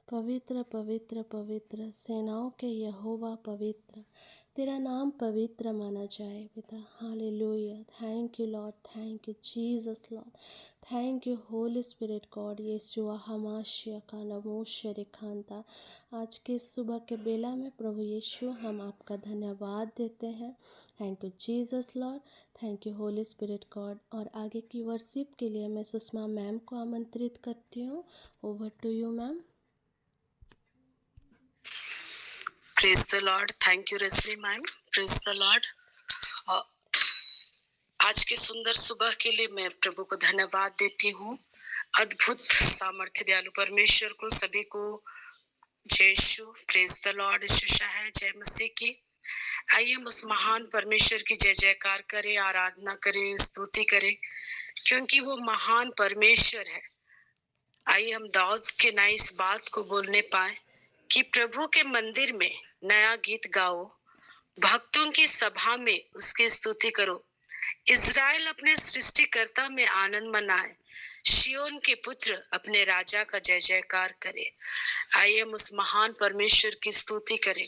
पवित्र पवित्र पवित्र सेनाओं के यहोवा पवित्र, तेरा नाम पवित्र माना जाए पिता। Hallelujah. Thank you Lord, thank you Jesus Lord, thank you Holi spirit God. Yeshua हमाशिया का नमोश रिखांता। आज के सुबह के बेला में प्रभु यीशु हम आपका धन्यवाद देते हैं। Thank you Jesus Lord, thank you Holi spirit God. और आगे की वर्शिप के लिए मैं सुषमा मैम को आमंत्रित करती हूँ। Over to you ma'am. Praise the Lord. Thank you रेस्ली मैम। Praise the Lord. आज के सुंदर सुबह के लिए मैं प्रभु को धन्यवाद देती हूँ। अद्भुत सामर्थ्य दयालु परमेश्वर को, सभी को जय यीशु। Praise the Lord. यीशु है, जय मसीह की। आइए हम उस महान परमेश्वर की जय जयकार करें, आराधना करें, स्तुति करें, क्योंकि वो महान परमेश्वर है। आइए हम दाऊद के नए इस बात को बोलने पाए कि प्रभु के मंदिर में नया गीत गाओ, भक्तों की सभा में उसकी स्तुति करो। इज़राइल अपने सृष्टिकर्ता में आनंद मनाए, शियोन के पुत्र अपने राजा का जय जयकार करे। आइए हम उस महान परमेश्वर की स्तुति करें,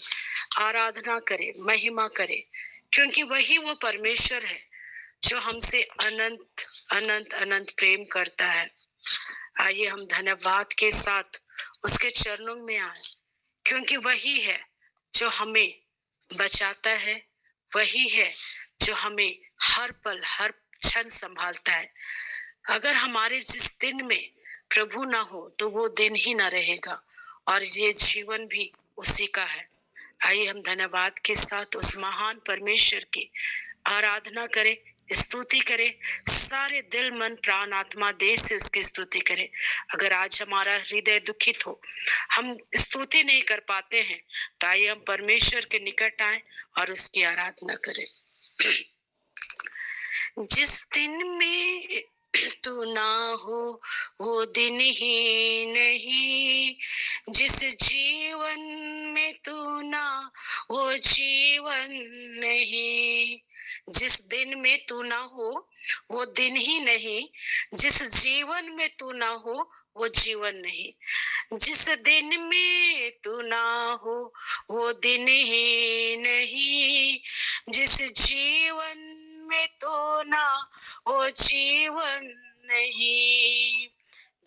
आराधना करें, महिमा करें, क्योंकि वही वो परमेश्वर है जो हमसे अनंत अनंत अनंत प्रेम करता है। आइए हम धन्यवाद के साथ उसके चरणों में आए, क्योंकि वही है जो हमें बचाता है, वही है जो हमें हर पल हर क्षण संभालता है। अगर हमारे जिस दिन में प्रभु ना हो तो वो दिन ही ना रहेगा, और ये जीवन भी उसी का है। आइए हम धन्यवाद के साथ उस महान परमेश्वर की आराधना करें, स्तुति करें, सारे दिल मन प्राण आत्मा देह से उसकी स्तुति करें। अगर आज हमारा हृदय दुखित हो, हम स्तुति नहीं कर पाते हैं, तो आइए हम परमेश्वर के निकट आए और उसकी आराधना करें। जिस दिन में तू ना हो वो दिन ही नहीं, जिस जीवन में तू ना वो जीवन नहीं। जिस दिन में तू ना हो वो दिन ही नहीं, जिस जीवन में तू ना हो वो जीवन नहीं। जिस दिन में तू ना हो वो दिन ही नहीं, जिस जीवन में तो ना वो जीवन नहीं।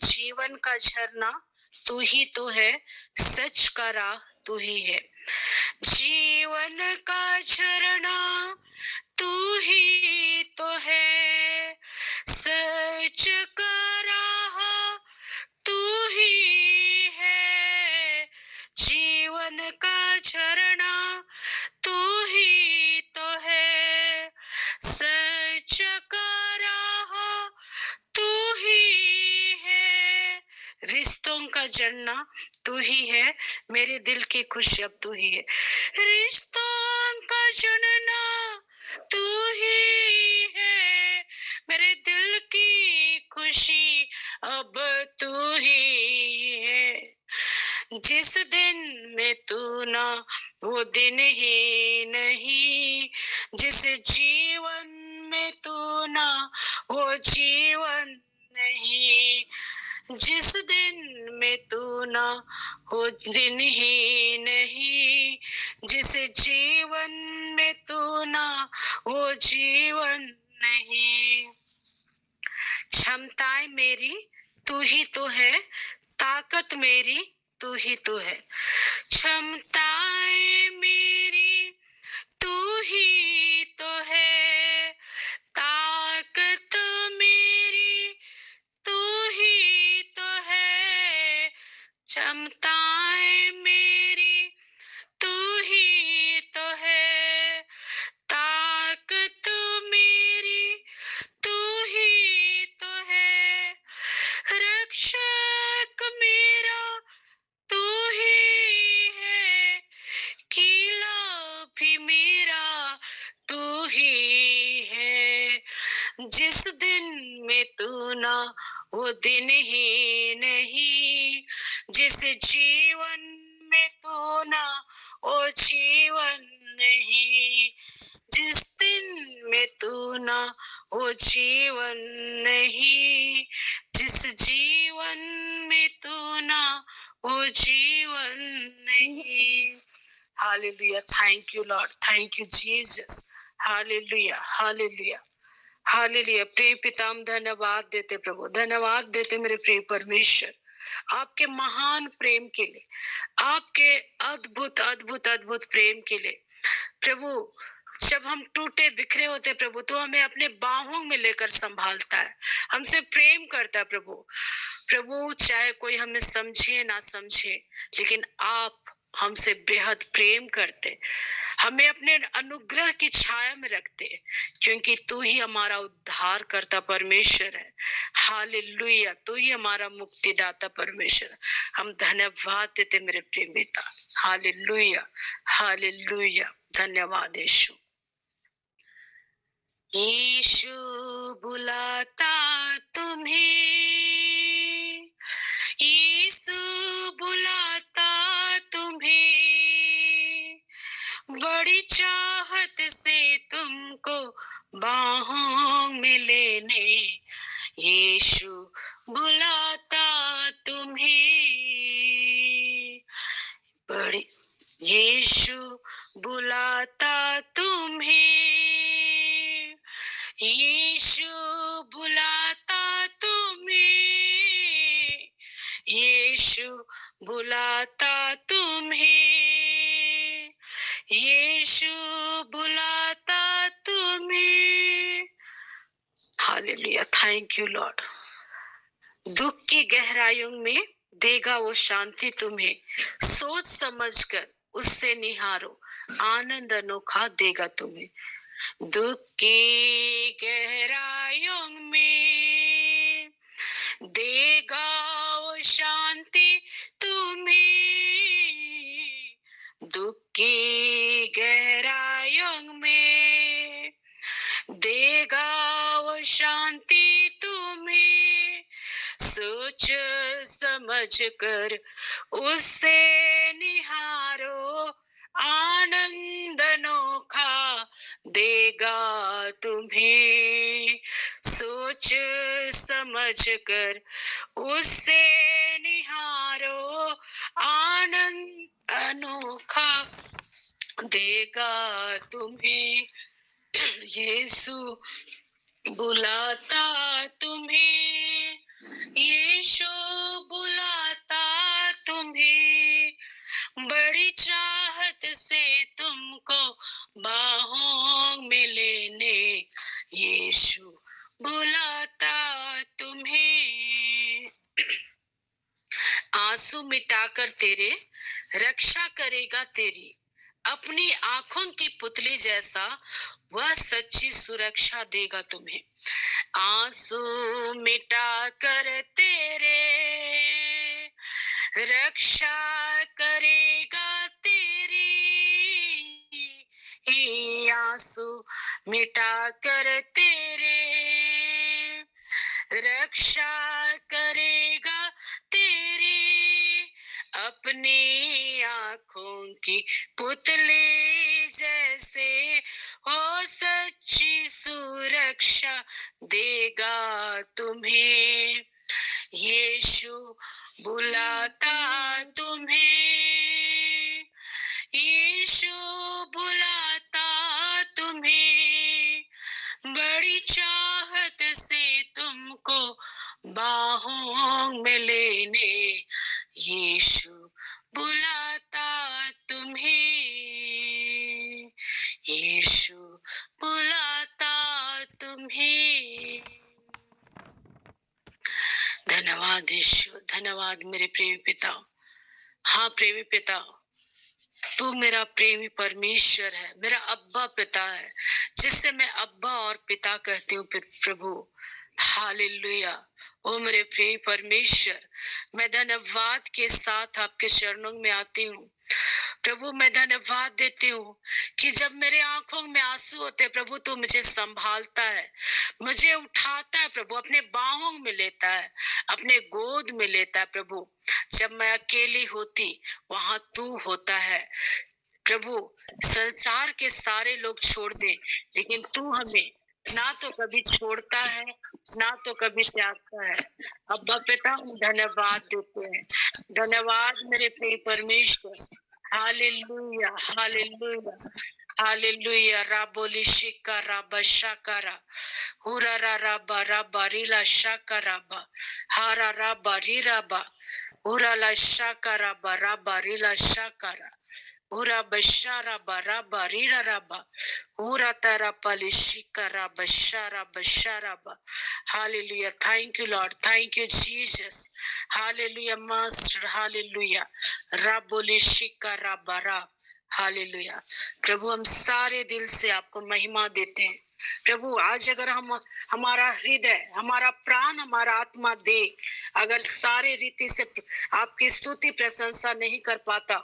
जीवन का झरना तू ही तो है, सच का राह तू ही है। जीवन का झरना तू ही तो है, सच का राह तू ही है। जीवन का झरना तू ही तो है, सच का राह तू ही है। रिश्तों का झरना तू ही है, मेरे दिल की खुशी अब तू ही है। रिश्तों का चुनना तू ही है, मेरे दिल की खुशी अब तू ही है। जिस दिन में तू ना वो दिन ही नहीं, जिस जीवन में तू ना वो जीवन नहीं। जिस दिन में तू ना वो दिन ही नहीं, जिस जीवन में तू ना वो जीवन नहीं। क्षमताएं मेरी तू ही तो है, ताकत मेरी तू ही तो है। क्षमताएं मेरी तू ही तो है, ताकत मेरी तू ही तो है। क्षमताएं मेरी तू ही तो है, ताकत मेरी तू ही तो है। रक्षक मेरा तू ही है, किला भी मेरा तू ही है। जिस दिन में तू ना वो दिन ही नहीं, जिस जीवन में तू ना वो जीवन नहीं। जिस दिन में तू ना वो जीवन नहीं, जिस जीवन में तू ना वो जीवन नहीं। Hallelujah, thank you Lord, thank you Jesus. Hallelujah, hallelujah, hallelujah. प्रिय पिता, हम धन्यवाद देते प्रभु, धन्यवाद देते मेरे प्रिय परमेश्वर, आपके महान प्रेम के लिए, आपके अद्भुत अद्भुत अद्भुत प्रेम के लिए प्रभु। जब हम टूटे बिखरे होते प्रभु, तो हमें अपने बाहों में लेकर संभालता है, हमसे प्रेम करता है प्रभु। प्रभु, चाहे कोई हमें समझे ना समझे, लेकिन आप हमसे बेहद प्रेम करते, हमें अपने अनुग्रह की छाया में रखते, क्योंकि तू ही हमारा उद्धार करता परमेश्वर है। हालेलुया, तू ही हमारा मुक्तिदाता परमेश्वर है। हम धन्यवाद देते मेरे प्रिय पिता। हालेलुया, हालेलुया, धन्यवाद यीशु। यीशु बुलाता तुम्हें, यीशु बुलाता तुम्हें, बड़ी चाहत से तुमको बाहों में लेने, यीशु बुलाता तुम्हें, बड़ी यीशु बुलाता तुम्हें, यीशु बुलाता तुम्हें, यीशु बुलाता तुम्हें, यीशु बुलाता तुम्हें। Hallelujah, thank you Lord. दुख की गहराइयों में देगा वो शांति तुम्हें, सोच समझकर उससे निहारो, आनंद अनोखा देगा तुम्हें। दुख की गहराइयों में देगा वो शांति तुम्हें, दुख की गहराइयों में देगा वो शांति तुम्हें, सोच समझ कर उससे निहारो, आनंद अनोखा देगा तुम्हें, सोच समझ कर उससे निहारो, आनंद अनोखा देगा तुम्हें। यीशु बुलाता तुम्हें, यीशु बुलाता तुम्हें, बड़ी चाहत से तुमको बाहों में लेने, यीशु बुलाता तुम्हें। आंसू मिटाकर तेरे रक्षा करेगा तेरी, अपनी आंखों की पुतली जैसा वह सच्ची सुरक्षा देगा तुम्हें। आंसू मिटाकर तेरे रक्षा करेगा तेरी, आंसू मिटाकर तेरे रक्षा करेगा तेरी, अपनी आंखों की पुतली जैसे हो सच्ची सुरक्षा देगा तुम्हें। यीशु बुलाता तुम्हें, यीशु बुलाता तुम्हें, बड़ी चाहत से तुमको बाहों में लेने, यीशु बुलाता तुम्हें, यीशु बुलाता तुम्हें। धन्यवाद यीशु, धन्यवाद मेरे प्रेमी पिता। हाँ प्रेमी पिता, तू मेरा प्रेमी परमेश्वर है, मेरा अब्बा पिता है, जिससे मैं अब्बा और पिता कहती हूँ प्रभु। हालेलुया। ओ मेरे प्रिय परमेश्वर, मैं धन्यवाद के साथ आपके चरणों में आती हूँ प्रभु। मैं धन्यवाद देती हूँ कि जब मेरे आंखों में आंसू होते प्रभु, तो मुझे संभालता है, मुझे उठाता है प्रभु, अपने बाहों में लेता है, अपने गोद में लेता है प्रभु। जब मैं अकेली होती, वहां तू होता है प्रभु। संसार के सारे लोग छोड़ दे, लेकिन तू हमें ना तो कभी छोड़ता है, ना तो कभी त्यागता है। अब्बा पिता, हम धन्यवाद देते हैं। धन्यवाद मेरे प्रिय परमेश्वर। Hallelujah, hallelujah, hallelujah. राबोली शिका राबा शाकारा, हुरा रा राबा राबा रीला शाका राबा, हारा राबा री राबा, हुरा ला शाका राबा राबा रीला शाकारा, हुरा बशारा बारा बारीरा राबा, हुरा तारा palishika raba shara bashara ba. Hallelujah. Thank you, Lord. Thank you, Jesus. Hallelujah, Master. Hallelujah. Rabolishika rabara. Hallelujah. प्रभु, हम सारे दिल से आपको महिमा देते हैं। प्रभु, आज अगर हम हमारा हृदय, हमारा प्राण, हमारा आत्मा दे अगर सारे रीति से आपकी स्तुति प्रशंसा नहीं कर पाता,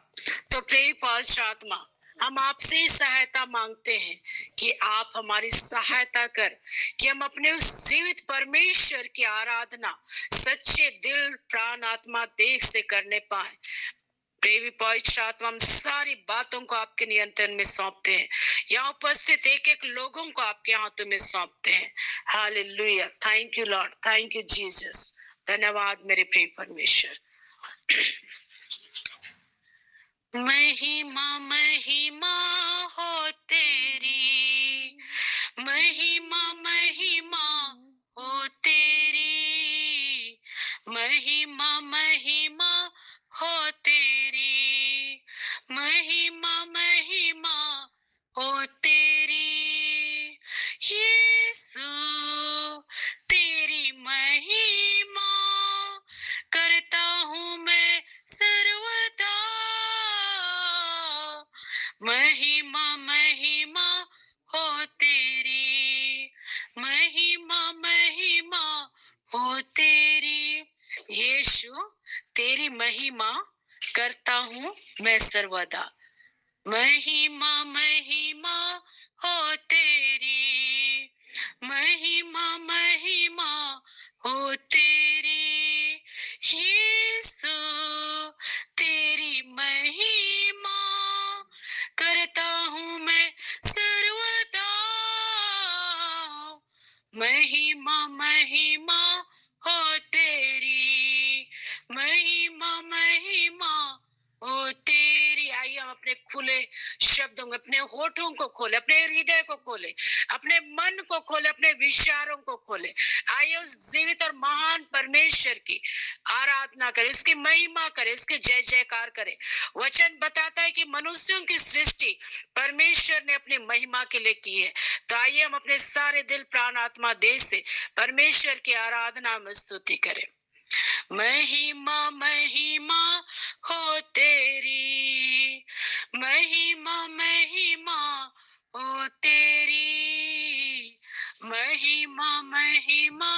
तो प्रिय पवित्र आत्मा, हम आपसे ही सहायता मांगते हैं कि आप हमारी सहायता कर कि हम अपने उस जीवित परमेश्वर की आराधना सच्चे दिल, प्राण, आत्मा, देह से करने पाए। देवी पवित्र आत्मा, हम सारी बातों को आपके नियंत्रण में सौंपते हैं। यहाँ उपस्थित एक एक लोगों को आपके हाथों में सौंपते हैं। Hallelujah. Thank you Lord, thank you Jesus. धन्यवाद मेरे प्रिय परमेश्वर। महिमा महिमा हो तेरी, महिमा महिमा हो तेरी, महिमा महिमा हो तेरी, महिमा महिमा हो तेरी, यीशु तेरी महिमा करता हूँ मैं सर्वदा, महिमा महिमा हो तेरी, महिमा महिमा हो तेरी, यीशु तेरी महिमा करता हूँ मैं सर्वदा, महिमा महिमा हो तेरी, महिमा महिमा हो तेरी, यीशु तेरी महिमा करता हूँ मैं सर्वदा, महिमा महिमा हो तेरी, महिमा महिमा हो तेरी। आइए हम अपने खुले शब्दों को, अपने होठों को खोले, अपने हृदय को खोले, अपने मन को खोले, अपने विचारों को खोले। आइए उस जीवित और महान परमेश्वर की आराधना करें, इसकी महिमा करें, इसके जय जयकार करें। वचन बताता है कि मनुष्यों की सृष्टि परमेश्वर ने अपनी महिमा के लिए की है। तो आइए हम अपने सारे दिल, प्राण, आत्मा, देह से परमेश्वर की आराधना में स्तुति करें। महिमा महिमा हो तेरी, महिमा महिमा हो तेरी, महिमा महिमा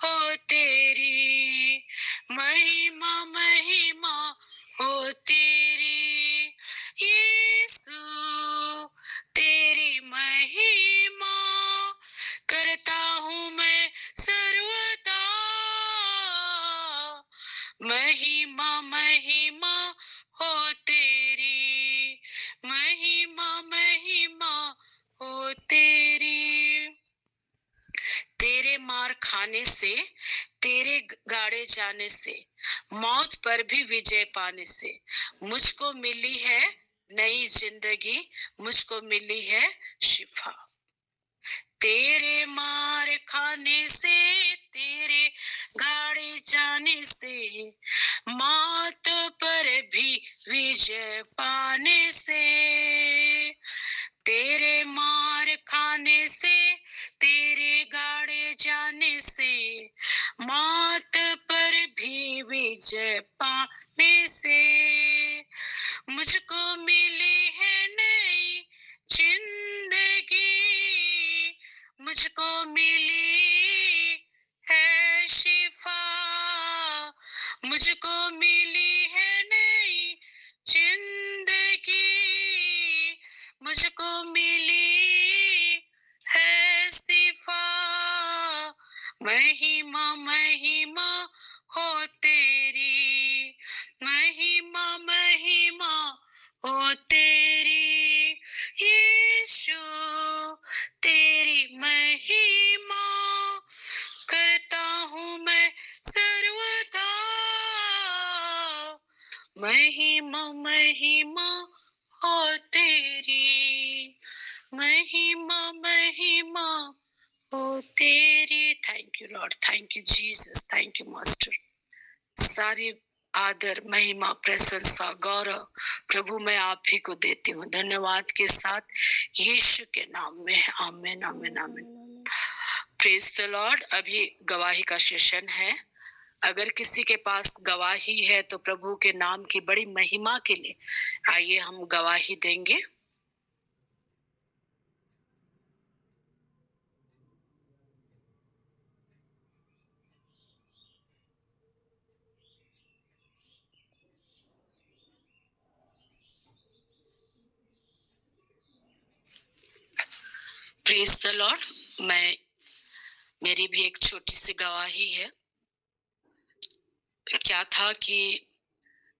हो तेरी, महिमा महिमा हो तेरी, यीशु तेरी महिमा करता हूँ मैं सर्वदा, महिमा महिमा हो तेरी, महिमा महिमा हो तेरी। तेरे मार खाने से, तेरे गाड़े जाने से, मौत पर भी विजय पाने से मुझको मिली है नई जिंदगी, मुझको मिली है शिफा। तेरे मार खाने से, तेरे गाड़े जाने से, मौत पर भी विजय पाने से, तेरे मार खाने से, तेरे गाड़े जाने से, मौत पर भी विजय पाने से मुझको मिली है नई जिंदगी, मुझको मिली है शिफा, मुझको मिली है नई जिंदगी, मुझको मिली है शिफा। महिमा महिमा हो तेरी, महिमा महिमा हो तेरी, यीशु तेरी महिमा महिमा महिमा हो तेरी, महिमा महिमा हो तेरी। Thank you Lord, thank you Jesus, thank you master. सारी आदर, महिमा, प्रशंसा, गौरव प्रभु मैं आप ही को देती हूँ, धन्यवाद के साथ यीशु के नाम में, आमीन आमीन आमीन। Praise the Lord. अभी गवाही का सेशन है। अगर किसी के पास गवाही है तो प्रभु के नाम की बड़ी महिमा के लिए आइए हम गवाही देंगे। Praise the Lord. मेरी भी एक छोटी सी गवाही है। क्या था कि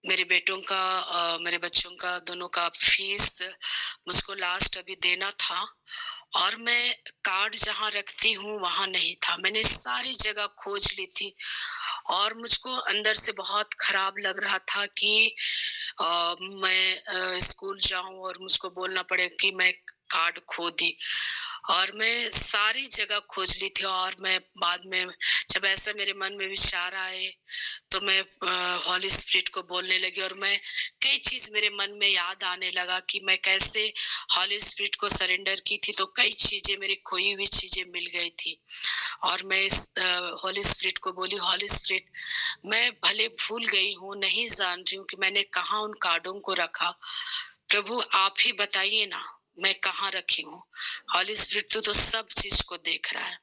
मेरे मेरे बच्चों का दोनों का फीस मुझको लास्ट अभी देना था, और मैं कार्ड जहाँ रखती हूँ वहां नहीं था। मैंने सारी जगह खोज ली थी और मुझको अंदर से बहुत खराब लग रहा था कि मैं स्कूल जाऊं और मुझको बोलना पड़े कि मैं कार्ड खो दी। और मैं सारी जगह खोज ली थी, और मैं बाद में जब ऐसा मेरे मन में विचार आए तो मैं हॉली स्पिरिट को बोलने लगी, और मैं कई चीज मेरे मन में याद आने लगा कि मैं कैसे हॉली स्पिरिट को सरेंडर की थी, तो कई चीजें मेरी खोई हुई चीजें मिल गई थी। और मैं इस हॉली स्पिरिट को बोली, हॉली स्पिरिट मैं भले भूल गई हूँ, नहीं जान रही हूँ कि मैंने कहाँ उन कार्डों को रखा, प्रभु आप ही बताइए ना मैं कहाँ रखी हूँ। हॉली स्पिरिट तो सब चीज को देख रहा है।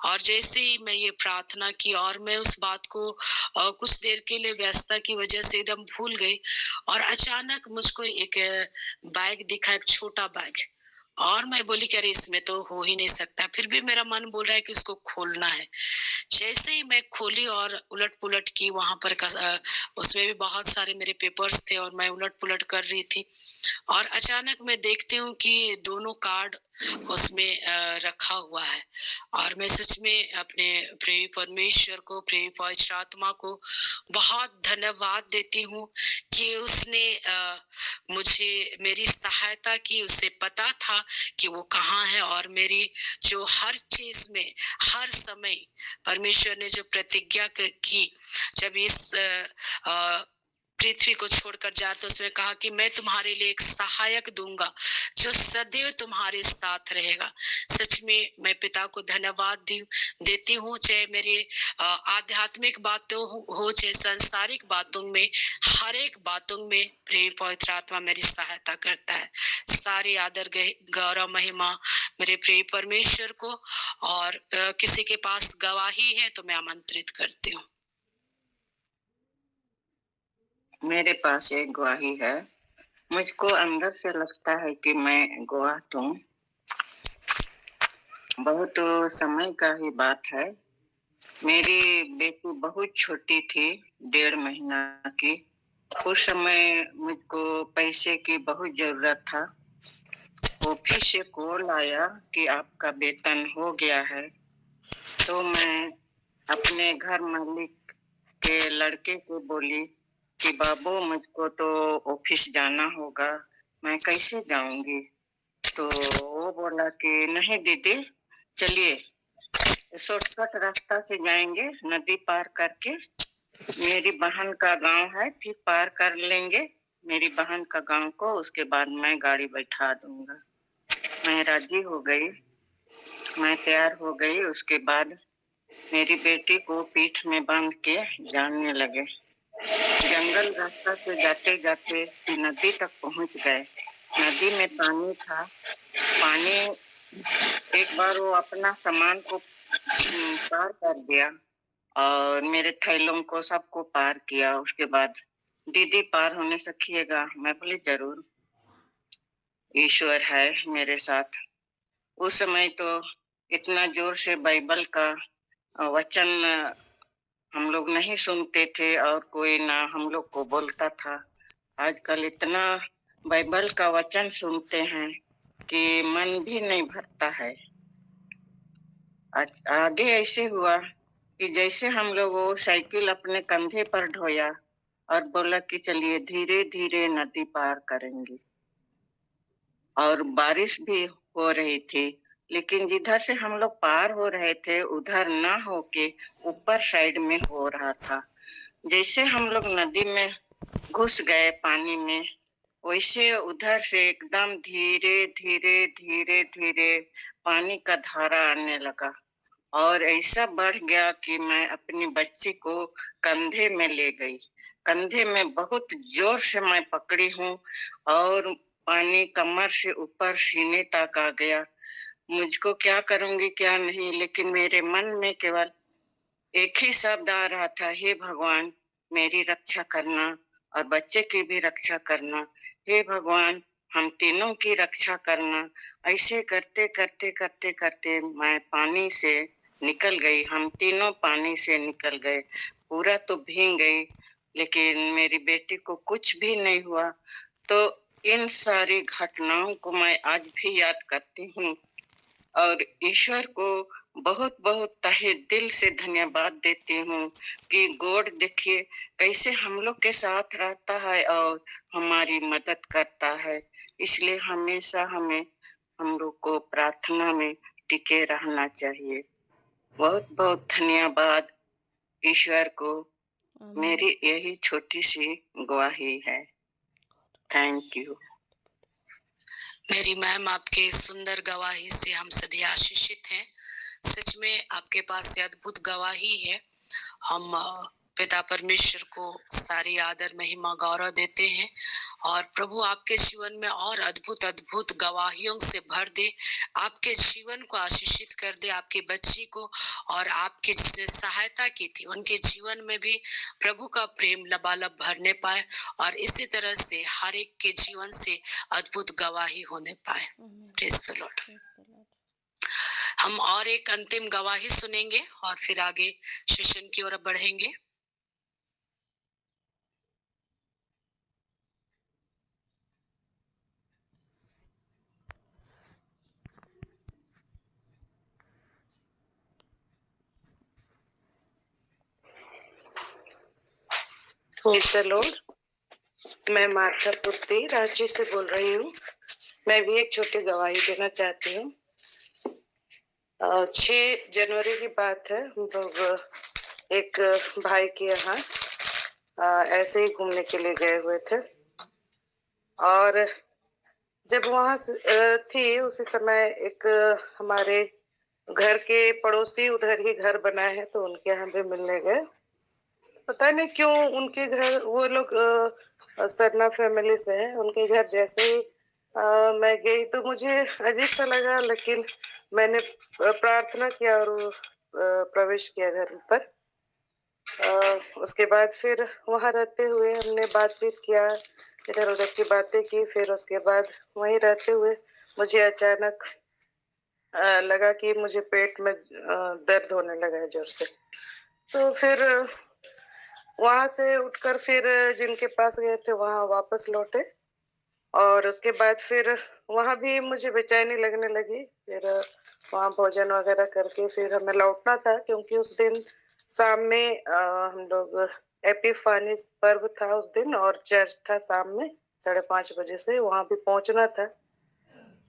और जैसे ही मैं ये प्रार्थना की और मैं उस बात को कुछ देर के लिए व्यस्तता की वजह से एकदम भूल गई, और अचानक मुझको एक बैग दिखा, एक छोटा बैग, और मैं बोली कि अरे इसमें तो हो ही नहीं सकता, फिर भी मेरा मन बोल रहा है कि उसको खोलना है। जैसे ही मैं खोली और उलट पुलट की, वहां पर उसमें भी बहुत सारे मेरे पेपर्स थे और मैं उलट पुलट कर रही थी, और अचानक मैं देखती हूँ कि दोनों कार्ड उसमें रखा हुआ है। और मैं सच में अपने प्रेमी परमेश्वर को, प्रेमी पवित्र आत्मा को बहुत धन्यवाद देती हूँ कि उसने मुझे मेरी सहायता की। उसे पता था कि वो कहाँ है, और मेरी जो हर चीज में हर समय परमेश्वर ने जो प्रतिज्ञा की, जब इस पृथ्वी को छोड़कर जा रहे तो उसने कहा कि मैं तुम्हारे लिए एक सहायक दूंगा जो सदैव तुम्हारे साथ रहेगा। सच में मैं पिता को धन्यवाद देती हूँ, चाहे मेरी आध्यात्मिक बातों हो चाहे सांसारिक बातों में, हर एक बातों में प्रेम पवित्र आत्मा मेरी सहायता करता है। सारी आदर गौरव महिमा मेरे प्रेम परमेश्वर को। और किसी के पास गवाही है तो मैं आमंत्रित करती हूँ। मेरे पास एक गवाही है। मुझको अंदर से लगता है कि मैं गवाह हूँ। बहुत समय का ही बात है। मेरी बेटी बहुत छोटी थी, 1.5 महीना की। उस समय मुझको पैसे की बहुत जरूरत था। ऑफिस से कॉल आया कि आपका वेतन हो गया है। तो मैं अपने घर मालिक के लड़के को बोली कि बाबू मुझको तो ऑफिस जाना होगा, मैं कैसे जाऊंगी। तो वो बोला कि नहीं दीदी, चलिए शॉर्टकट रास्ता से जाएंगे, नदी पार करके मेरी बहन का गांव है, फिर पार कर लेंगे मेरी बहन का गांव को, उसके बाद मैं गाड़ी बैठा दूंगा। मैं राजी हो गई, मैं तैयार हो गई। उसके बाद मेरी बेटी को पीठ में बांध के जाने लगे। जंगल रास्ता से जाते जाते नदी तक पहुंच गए। नदी में पानी था। पानी एक बार वो अपना सामान को पार कर दिया और मेरे थैलों को सबको पार किया। उसके बाद दीदी पार होने सीखिएगा। मैं बोली जरूर, ईश्वर है मेरे साथ। उस समय तो इतना जोर से बाइबल का वचन हम लोग नहीं सुनते थे और कोई ना हम लोग को बोलता था। आजकल इतना बाइबल का वचन सुनते हैं कि मन भी नहीं भरता है। आगे ऐसे हुआ कि जैसे हम लोग वो साइकिल अपने कंधे पर ढोया और बोला कि चलिए धीरे धीरे नदी पार करेंगे। और बारिश भी हो रही थी, लेकिन जिधर से हम लोग पार हो रहे थे उधर ना होके ऊपर साइड में हो रहा था। जैसे हम लोग नदी में घुस गए पानी में, वैसे उधर से एकदम धीरे धीरे धीरे धीरे पानी का धारा आने लगा और ऐसा बढ़ गया कि मैं अपनी बच्ची को कंधे में ले गई। कंधे में बहुत जोर से मैं पकड़ी हूँ और पानी कमर से ऊपर सीने तक आ गया। मुझको क्या करूंगी क्या नहीं, लेकिन मेरे मन में केवल एक ही शब्द आ रहा था, हे भगवान मेरी रक्षा करना और बच्चे की भी रक्षा करना। हे भगवान हम तीनों की रक्षा करना। ऐसे करते करते करते करते मैं पानी से निकल गई। हम तीनों पानी से निकल गए। पूरा तो भीग गई, लेकिन मेरी बेटी को कुछ भी नहीं हुआ। तो इन सारी घटनाओं को मैं आज भी याद करती हूँ और ईश्वर को बहुत बहुत तहे दिल से धन्यवाद देती हूँ कि गॉड देखिए कैसे हम लोग के साथ रहता है और हमारी मदद करता है। इसलिए हमेशा हमें हम लोग को प्रार्थना में टिके रहना चाहिए। बहुत बहुत धन्यवाद ईश्वर को। मेरी यही छोटी सी गवाही है। Thank you. मेरी मैम, आपके सुंदर गवाही से हम सभी आशीषित हैं। सच में आपके पास ये अद्भुत गवाही है। हम पिता परमेश्वर को सारी आदर महिमा गौरव देते हैं और प्रभु आपके जीवन में और अद्भुत अद्भुत गवाहियों से भर दे, आपके जीवन को आशीषित कर दे, आपकी बच्ची को और आपकी जिसने सहायता की थी उनके जीवन में भी प्रभु का प्रेम लबालब भरने पाए और इसी तरह से हर एक के जीवन से अद्भुत गवाही होने पाए। Praise the Lord. हम और एक अंतिम गवाही सुनेंगे और फिर आगे सेशन की ओर बढ़ेंगे। Praise the Lord. मैं मार्था पुत्री रांची से बोल रही हूँ। मैं भी एक छोटी गवाही देना चाहती हूँ। 6 जनवरी की बात है। हम लोग एक भाई के यहाँ ऐसे ही घूमने के लिए गए हुए थे और जब वहाँ थी उसी समय एक हमारे घर के पड़ोसी उधर ही घर बनाए हैं तो उनके यहाँ भी मिलने गए। पता नहीं क्यों उनके घर, वो लोग सरना फैमिली से हैं, उनके घर जैसे ही मैं गई तो मुझे अजीब सा लगा, लेकिन मैंने प्रार्थना किया और प्रवेश किया घर पर। उसके बाद फिर वहाँ रहते हुए हमने बातचीत किया, इधर उधर की बातें की। फिर उसके बाद वहीं रहते हुए मुझे अचानक लगा कि मुझे पेट में दर्द होने लगा है जोर से। तो फिर वहां से उठकर फिर जिनके पास गए थे वहां वापस लौटे और उसके बाद फिर वहां भी मुझे बेचैनी लगने लगी। फिर वहां भोजन वगैरह करके फिर हमें लौटना था, क्योंकि उस दिन शाम में हम लोग एपिफानीस पर्व था उस दिन और चर्च था शाम में 5:30 बजे से, वहां भी पहुंचना था।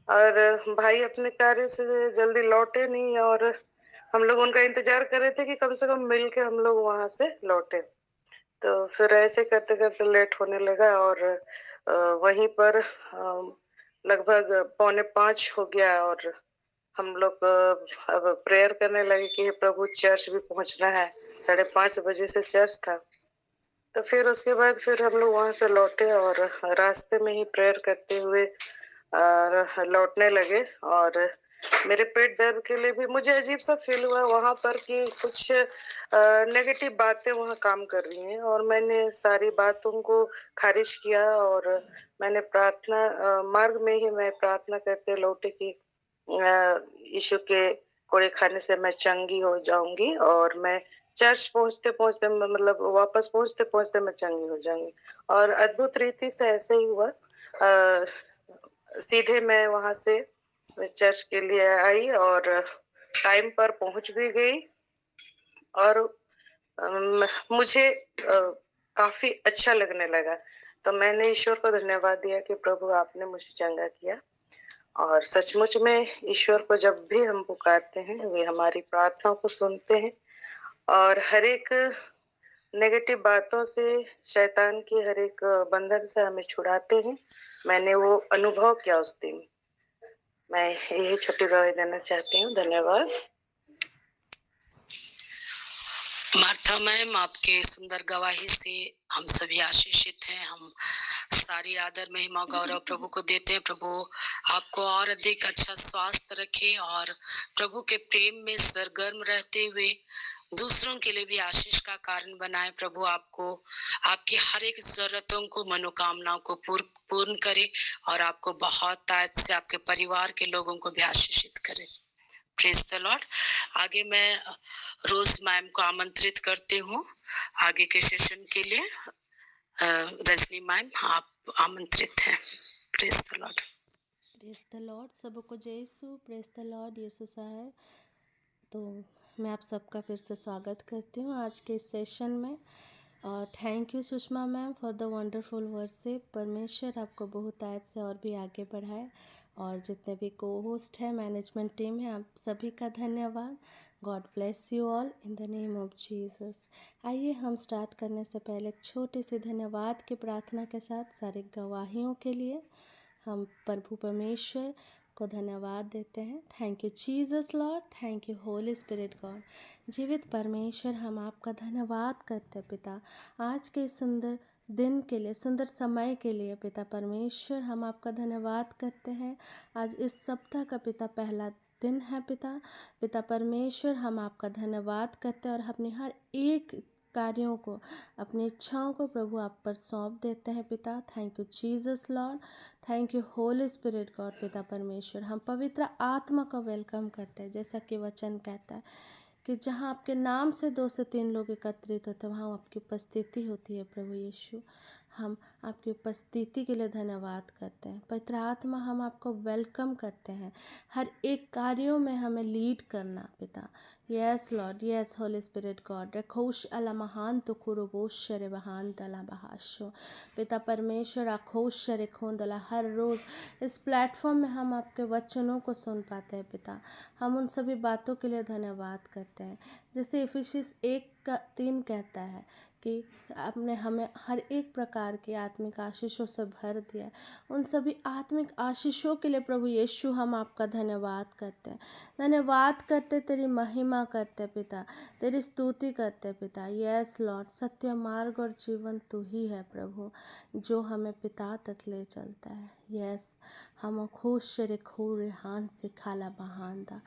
और भाई अपने कार्य से जल्दी लौटे नहीं और हम लोग उनका इंतजार कर रहे थे कि कम से कम मिल के हम लोग वहां से लौटे। तो फिर ऐसे करते करते लेट होने लगा और वहीं पर लगभग 4:45 हो गया और हम लोग अब प्रेयर करने लगे कि हे प्रभु चर्च भी पहुंचना है, 5:30 बजे से चर्च था। तो फिर उसके बाद फिर हम लोग वहां से लौटे और रास्ते में ही प्रेयर करते हुए लौटने लगे और मेरे पेट दर्द के लिए भी मुझे अजीब सा फील हुआ वहां पर कि कुछ नेगेटिव बातें वहां काम कर रही हैं और मैंने सारी बातों को खारिज किया और मैंने प्रार्थना मार्ग में ही मैं प्रार्थना करते लौटे कि यीशु के कोड़े खाने से मैं चंगी हो जाऊंगी और मैं चर्च पहुंचते पहुंचते मतलब वापस पहुंचते पहुंचते मैं चंगी हो जाऊंगी। और अद्भुत रीति से ऐसे ही हुआ। सीधे मैं वहां से चर्च के लिए आई और टाइम पर पहुंच भी गई और मुझे काफी अच्छा लगने लगा। तो मैंने ईश्वर को धन्यवाद दिया कि प्रभु आपने मुझे चंगा किया। और सचमुच में ईश्वर को जब भी हम पुकारते हैं वे हमारी प्रार्थनाओं को सुनते हैं और हर एक नेगेटिव बातों से, शैतान की हर एक बंधन से हमें छुड़ाते हैं। मैंने वो अनुभव किया उस दिन। मैं यही छोटी गवाही देना चाहती हूँ। धन्यवाद। मार्था मैम, आपके सुंदर गवाही से हम सभी आशीषित हैं। हम सारी आदर महिमा गौरव प्रभु को देते हैं। प्रभु आपको और अधिक अच्छा स्वास्थ्य रखे और प्रभु के प्रेम में सरगर्म रहते हुए दूसरों के लिए भी आशीष का कारण बनाए। प्रभु आपको आपकी हर एक जरूरतों को, मनोकामनाओं को पूर्ण करे और आपको बहुत तायत से आपके परिवार के लोगों को भी आशीषित करे। Praise the Lord. आगे मैं रोज मैम को आमंत्रित करती हूँ आगे के सेशन के लिए। रजनी मैम, आप आमंत्रित हैं। Praise the Lord. Praise the Lord. सबको जय यीशु। Praise the Lord. यीशु साहब, तो मैं आप सबका फिर से स्वागत करती हूँ आज के इस सेशन में। और thank you Sushma ma'am for the wonderful worship. परमेश्वर आपको बहुत आयत से और भी आगे बढ़ाए। और जितने भी को होस्ट है, मैनेजमेंट टीम है, आप सभी का धन्यवाद। God bless you all in the name of Jesus. आइए हम स्टार्ट करने से पहले एक छोटी सी धन्यवाद की प्रार्थना के साथ सारे गवाहियों के लिए हम प्रभु परमेश्वर को धन्यवाद देते हैं। Thank you Jesus Lord, thank you Holi spirit God. जीवित परमेश्वर, हम आपका धन्यवाद करते हैं पिता, आज के सुंदर दिन के लिए, सुंदर समय के लिए। पिता परमेश्वर, हम आपका धन्यवाद करते हैं। आज इस सप्ताह का पिता पहला दिन है पिता परमेश्वर, हम आपका धन्यवाद करते हैं और अपनी हर एक कार्यों को, अपनी इच्छाओं को प्रभु आप पर सौंप देते हैं पिता। Thank you Jesus Lord, thank you Holi spirit God. पिता परमेश्वर, हम पवित्र आत्मा को वेलकम करते हैं, जैसा कि वचन कहता है कि जहाँ आपके नाम से 2 से 3 लोग एकत्रित होते हैं वहाँ आपकी उपस्थिति होती है। प्रभु यीशु, हम आपकी उपस्थिति के लिए धन्यवाद करते हैं। पवित्र आत्मा, हम आपको वेलकम करते हैं हर एक कार्यों में हमें लीड करना पिता। Yes Lord, yes Holy spirit God. रखोश अला महान तो खुरुबोश शरे बहान तला बहाशो। पिता परमेश्वर, आखोश शरे खोंदला, हर रोज़ इस प्लेटफॉर्म में हम आपके वचनों को सुन पाते हैं पिता। हम उन सभी बातों के लिए धन्यवाद करते हैं, जैसे इफिसियंस 1:3 कहता है कि आपने हमें हर एक प्रकार की आत्मिक आशीषों से भर दिया है। उन सभी आत्मिक आशीषों के लिए प्रभु यीशु हम आपका धन्यवाद करते हैं, धन्यवाद करते, तेरी महिमा करते पिता, तेरी स्तुति करते पिता। यस लॉर्ड, सत्य मार्ग और जीवन तू ही है प्रभु, जो हमें पिता तक ले चलता है। यस, हम खुश रेखो रेहान से खाला बहानदा।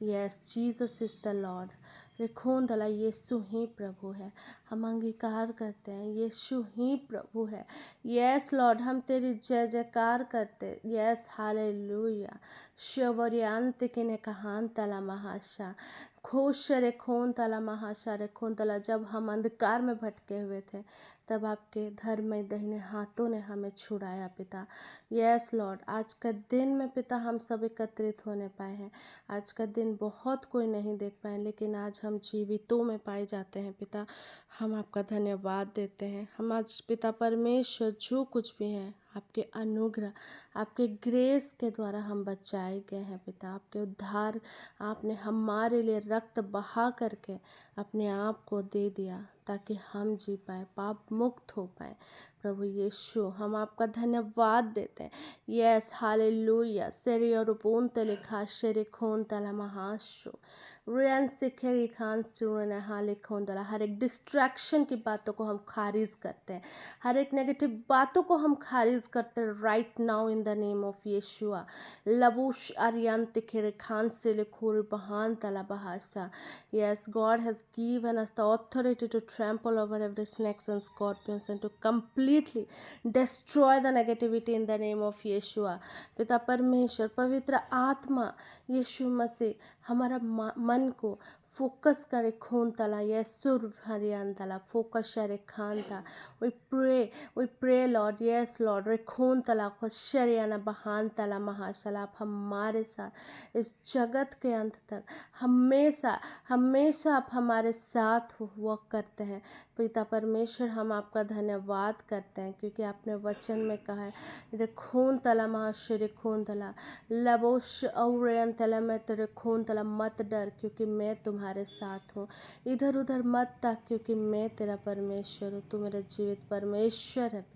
Yes Jesus is the Lord. रेखोन दला, यीशु ही प्रभु है। हम अंगीकार करते हैं यीशु ही प्रभु है। यस लॉर्ड, हम तेरी जय जयकार करते। Yes hallelujah. शवर्यांत के ने कहान तला महाशा खोश रे खोन तला महाशा रे खोन तला। जब हम अंधकार में भटके हुए थे तब आपके धर्म दाहिने हाथों ने हमें छुड़ाया पिता। यस लॉर्ड, आज का दिन में पिता हम सब एकत्रित होने पाए हैं। आज का दिन बहुत कोई नहीं देख पाए, लेकिन आज हम जीवितों में पाए जाते हैं पिता। हम आपका धन्यवाद देते हैं। हम आज पिता परमेश्वर जो कुछ भी हैं आपके अनुग्रह, आपके ग्रेस के द्वारा हम बचाए गए हैं पिता। आपके उद्धार, आपने हमारे लिए रक्त बहा करके अपने आप को दे दिया ताकि हम जी पाए, पाप मुक्त हो पाए। प्रभु यीशु, हम आपका धन्यवाद देते हैं। Yes hallelujah. सेरी और पून तले खाशे खोन तला महाशो रियन सिखेरी खान सुरन हाले खोन तला। हर एक डिस्ट्रैक्शन की बातों को हम खारिज करते हैं, हर एक नेगेटिव बातों को हम खारिज करते हैं right now in the name of Yeshua. लबूश आर्यन तिखेरे खान से लिखोर बहान तला बहाशा। Yes, God has given us the authority to trample over every snakes and scorpions and to completely destroy the negativity in the name of Yeshua. पिता परमेश्वर, पवित्र आत्मा यीशु मसीह हमारा मन को फोकस करे खून तला। यीशु हरियान तला फोकस शरे खान था। we pray Lord, yes Lord, रे खून तला को शरियाना बहान तला महाशला। आप हमारे साथ इस जगत के अंत तक हमेशा हमेशा आप हमारे साथ वर्क करते हैं पिता परमेश्वर, हम आपका धन्यवाद करते हैं क्योंकि आपने वचन में कहा है, रे खून तला महाशय खून तला लबोश औरयन तला में तेरे खून तला, मत डर क्योंकि मैं तुम्हारे साथ हूँ, इधर उधर मत ताक क्योंकि मैं तेरा परमेश्वर हूँ, तू मेरा जीवित परमेश्वर है पिता।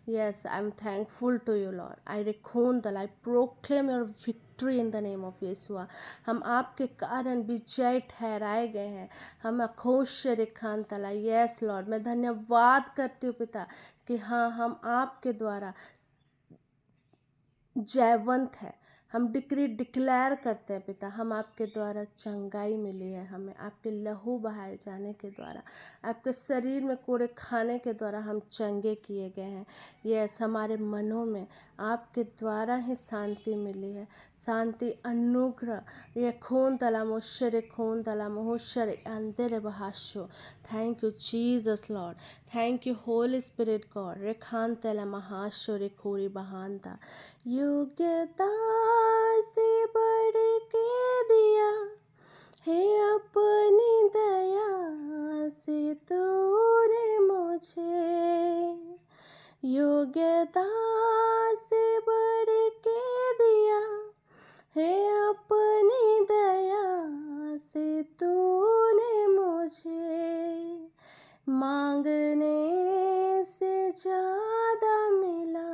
Yes, I'm thankful to you, Lord. I recount, I proclaim your victory in the name of Yeshua. हम आपके कारण विजय ठहराए गए हैं। हम अखोश रेखान तला। यस लॉर्ड, मैं धन्यवाद करती हूँ पिता कि हाँ, हम आपके द्वारा जयवंत है। हम डिक्लेयर करते हैं पिता, हम आपके द्वारा चंगाई मिली है, हमें आपके लहू बहाए जाने के द्वारा, आपके शरीर में कोड़े खाने के द्वारा हम चंगे किए गए हैं। यस, हमारे मनों में आपके द्वारा ही शांति मिली है, शांति अनुग्रह। ये खून तला मुशर खून तला मुशर अंदर बहाशो। Thank you Jesus Lord, thank you Holi spirit God. रेखान तला महाशो रे खोरी बहानता। योग्यता से बढ़ के दिया है अपनी दया से तूने मुझे, योग्यता से बढ़ के दिया है अपनी दया से तूने मुझे, मांगने से ज़्यादा मिला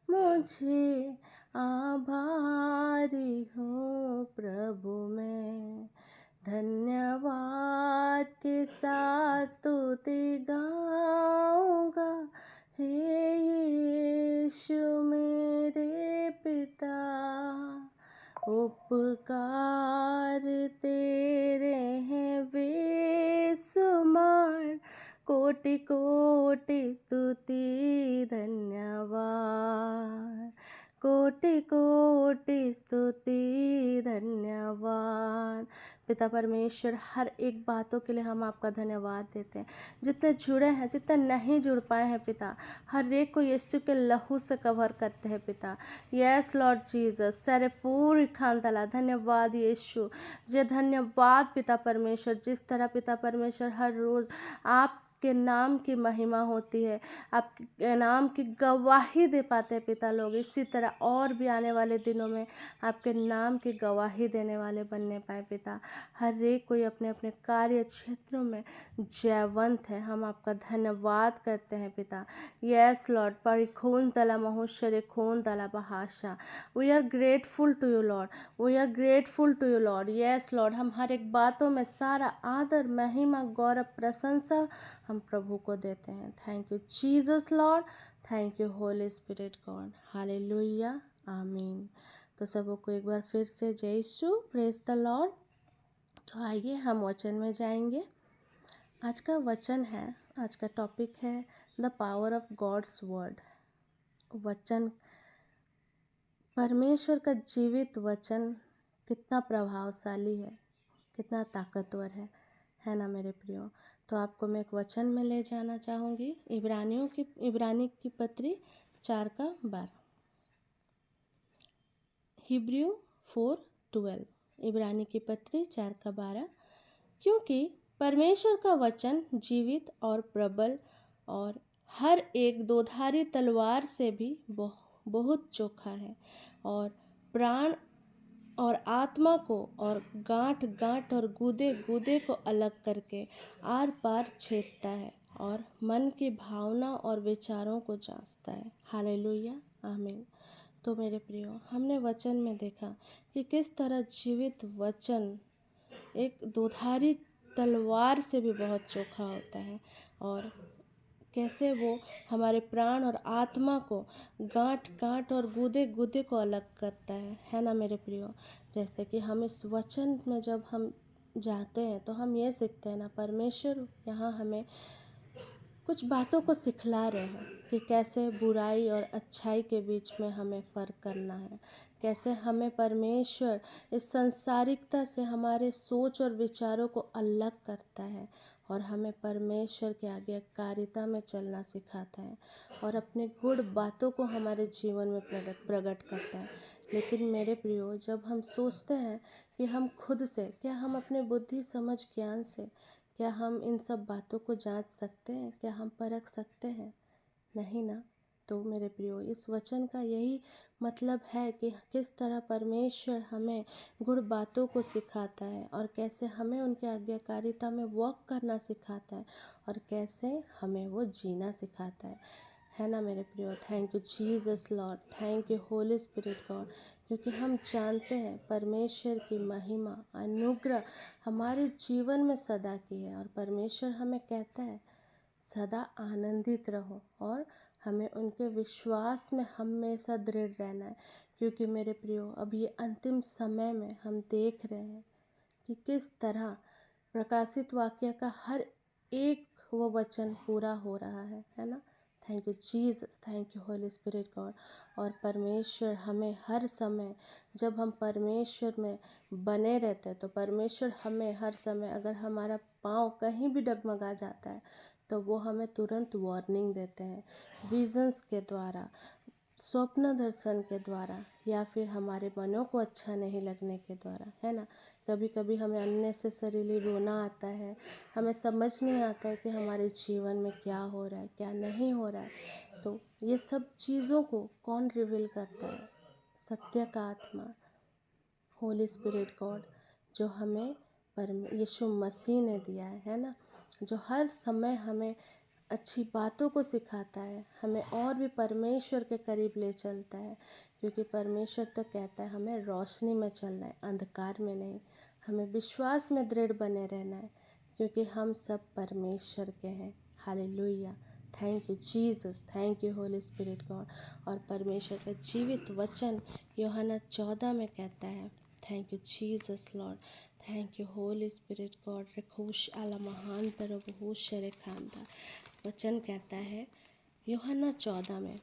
मुझे, आभारी हूँ प्रभु मैं, धन्यवाद के साथ स्तुति गाऊंगा, हे यीशु मेरे पिता, उपकार तेरे हैं बेशुमार, कोटि कोटि स्तुति धन्यवाद, कोटि कोटि स्तुति धन्यवाद। पिता परमेश्वर, हर एक बातों के लिए हम आपका धन्यवाद देते हैं। जितने जुड़े हैं, जितने नहीं जुड़ पाए हैं पिता, हर एक को यीशु के लहू से कवर करते हैं पिता। यस लॉर्ड जीसस, सरफूर खान तला, धन्यवाद यीशु जी, धन्यवाद पिता परमेश्वर। जिस तरह पिता परमेश्वर हर रोज़ आप के नाम की महिमा होती है, आपके नाम की गवाही दे पाते हैं पिता लोग, इसी तरह और भी आने वाले दिनों में आपके नाम की गवाही देने वाले बनने पाए पिता। हर एक कोई अपने अपने कार्य क्षेत्रों में जयवंत है, हम आपका धन्यवाद करते हैं पिता। यस लॉर्ड, परिखून तला महुष्य खून तला बहाशा, we are grateful to you Lord, we are grateful to you Lord. Yes Lord, हम हर एक बातों में सारा आदर महिमा गौरव प्रशंसा हम प्रभु को देते हैं। Thank you Jesus Lord, thank you Holi spirit God, hallelujah, आमीन। तो सबको एक बार फिर से जय यीशु, प्रेज द लॉर्ड। तो आइए हम वचन में जाएंगे। आज का वचन है, आज का टॉपिक है the power of God's word. वचन, परमेश्वर का जीवित वचन कितना प्रभावशाली है, कितना ताकतवर है ना मेरे प्रियो। तो आपको मैं एक वचन में ले जाना चाहूँगी, इब्रानी की पत्री 4:12, हिब्रू 4:12, इब्रानी की पत्री 4:12। क्योंकि परमेश्वर का वचन जीवित और प्रबल और हर एक दोधारी तलवार से भी बहुत चोखा है, और प्राण और आत्मा को और गांठ गांठ और गूदे गूदे को अलग करके आर पार छेदता है, और मन की भावना और विचारों को जांचता है। हालेलुया, आमीन। तो मेरे प्रियो, हमने वचन में देखा कि किस तरह जीवित वचन एक दोधारी तलवार से भी बहुत चोखा होता है, और कैसे वो हमारे प्राण और आत्मा को गांठ गांठ और गूदे गूदे को अलग करता है ना मेरे प्रियो। जैसे कि हम इस वचन में जब हम जाते हैं तो हम ये सीखते हैं ना, परमेश्वर यहाँ हमें कुछ बातों को सिखला रहे हैं कि कैसे बुराई और अच्छाई के बीच में हमें फ़र्क करना है, कैसे हमें परमेश्वर इस सांसारिकता से हमारे सोच और विचारों को अलग करता है, और हमें परमेश्वर के आज्ञाकारिता में चलना सिखाता है, और अपनी गुड़ बातों को हमारे जीवन में प्रकट करता है। लेकिन मेरे प्रियो, जब हम सोचते हैं कि हम खुद से, क्या हम अपने बुद्धि समझ ज्ञान से, क्या हम इन सब बातों को जांच सकते हैं? क्या हम परख सकते हैं? नहीं ना। तो मेरे प्रियो, इस वचन का यही मतलब है कि किस तरह परमेश्वर हमें गुड़ बातों को सिखाता है और कैसे हमें उनके आज्ञाकारिता में वॉक करना सिखाता है और कैसे हमें वो जीना सिखाता है ना मेरे प्रियो। Thank you Jesus Lord, thank you Holi spirit God, क्योंकि हम जानते हैं परमेश्वर की महिमा अनुग्रह हमारे जीवन में सदा की है और परमेश्वर हमें कहता है सदा आनंदित रहो और हमें उनके विश्वास में हमेशा दृढ़ रहना है। क्योंकि मेरे प्रियो, अब ये अंतिम समय में हम देख रहे हैं कि किस तरह प्रकाशित वाक्य का हर एक वो वचन पूरा हो रहा है ना। Thank you Jesus, thank you Holi spirit God. और परमेश्वर हमें हर समय, जब हम परमेश्वर में बने रहते हैं तो परमेश्वर हमें हर समय, अगर हमारा पाँव कहीं भी डगमगा जाता है तो वो हमें तुरंत वार्निंग देते हैं, विजन्स के द्वारा, स्वप्न दर्शन के द्वारा, या फिर हमारे मनों को अच्छा नहीं लगने के द्वारा, है ना। कभी कभी हमें अननेसेसरीली रोना आता है, हमें समझ नहीं आता है कि हमारे जीवन में क्या हो रहा है क्या नहीं हो रहा है। तो ये सब चीज़ों को कौन रिवील करता है? सत्य का आत्मा, होली स्पिरिट गॉड, जो हमें यीशु मसीह ने दिया है ना, जो हर समय हमें अच्छी बातों को सिखाता है, हमें और भी परमेश्वर के करीब ले चलता है। क्योंकि परमेश्वर तो कहता है हमें रोशनी में चलना है, अंधकार में नहीं। हमें विश्वास में दृढ़ बने रहना है, क्योंकि हम सब परमेश्वर के हैं। Hallelujah, thank you Jesus, thank you Holi spirit God. और परमेश्वर का जीवित वचन यूहन्ना 14 में कहता है, thank you Jesus Lord, thank you Holi spirit God. रखूश आला महान तरबूश शरे खानदा, वचन कहता है यूहन्ना 14 में,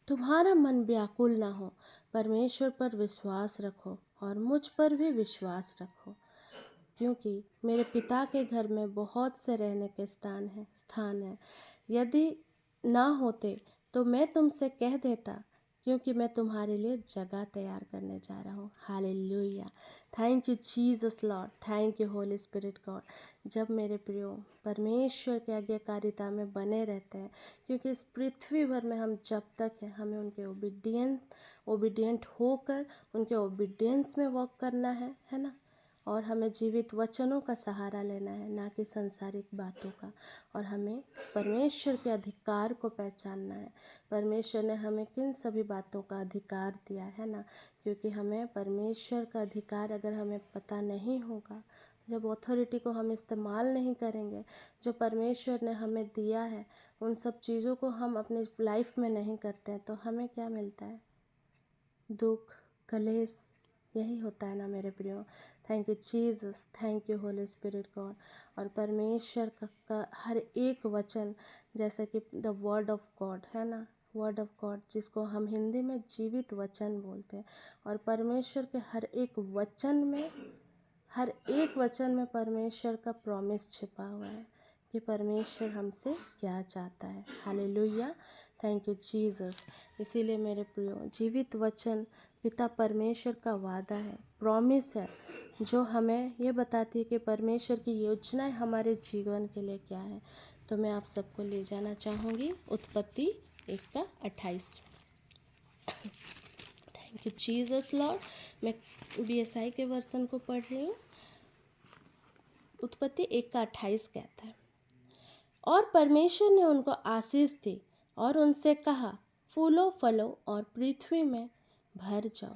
तुम्हारा मन व्याकुल ना हो, परमेश्वर पर विश्वास रखो और मुझ पर भी विश्वास रखो, क्योंकि मेरे पिता के घर में बहुत से रहने के स्थान है। यदि ना होते तो मैं तुमसे कह देता, क्योंकि मैं तुम्हारे लिए जगह तैयार करने जा रहा हूँ। Hallelujah, thank you Jesus Lord, thank you Holi spirit God. जब मेरे प्रियो परमेश्वर के आज्ञाकारिता में बने रहते हैं, क्योंकि इस पृथ्वी भर में हम जब तक हैं हमें उनके ओबीडिएंट होकर उनके ओबीडियंस में वॉक करना है ना। और हमें जीवित वचनों का सहारा लेना है, ना कि सांसारिक बातों का। और हमें परमेश्वर के अधिकार को पहचानना है। परमेश्वर ने हमें किन सभी बातों का अधिकार दिया है ना, क्योंकि हमें परमेश्वर का अधिकार अगर हमें पता नहीं होगा, जब अथॉरिटी को हम इस्तेमाल नहीं करेंगे जो परमेश्वर ने हमें दिया है, उन सब चीज़ों को हम अपने लाइफ में नहीं करते हैं, तो हमें क्या मिलता है? दुख, कलेश, यही होता है ना मेरे प्रियो। Thank you Jesus, thank you Holi spirit God. और परमेश्वर का हर एक वचन, जैसे कि द वर्ड ऑफ गॉड है ना, वर्ड ऑफ गॉड, जिसको हम हिंदी में जीवित वचन बोलते हैं। और परमेश्वर के हर एक वचन में परमेश्वर का प्रॉमिस छिपा हुआ है कि परमेश्वर हमसे क्या चाहता है। Hallelujah, thank you Jesus. इसीलिए मेरे प्रियो, जीवित वचन पिता परमेश्वर का वादा है, प्रॉमिस है, जो हमें ये बताती है कि परमेश्वर की योजनाएं हमारे जीवन के लिए क्या है। तो मैं आप सबको ले जाना चाहूँगी उत्पत्ति 1:28। Thank you Jesus Lord. मैं BSI के वर्सन को पढ़ रही हूँ। उत्पत्ति 1:28 कहता है, और परमेश्वर ने उनको आशीष दी और उनसे कहा, फूलो फलो और पृथ्वी में भर जाओ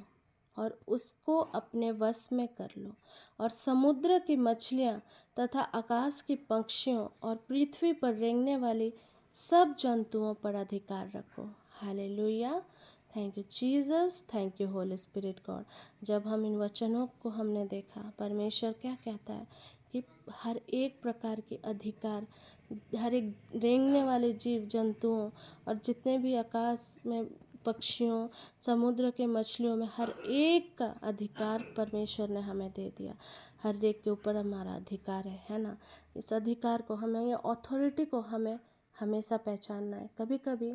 और उसको अपने वश में कर लो, और समुद्र की मछलियाँ तथा आकाश की पक्षियों और पृथ्वी पर रेंगने वाली सब जंतुओं पर अधिकार रखो। Hallelujah, thank you Jesus, thank you Holi spirit God. जब हम इन वचनों को हमने देखा, परमेश्वर क्या कहता है कि हर एक प्रकार के अधिकार, हर एक रेंगने वाले जीव जंतुओं और जितने भी आकाश में पक्षियों, समुद्र के मछलियों में, हर एक का अधिकार परमेश्वर ने हमें दे दिया। हर एक के ऊपर हमारा अधिकार है ना। इस अधिकार को हमें, ये अथॉरिटी को हमें हमेशा पहचानना है। कभी कभी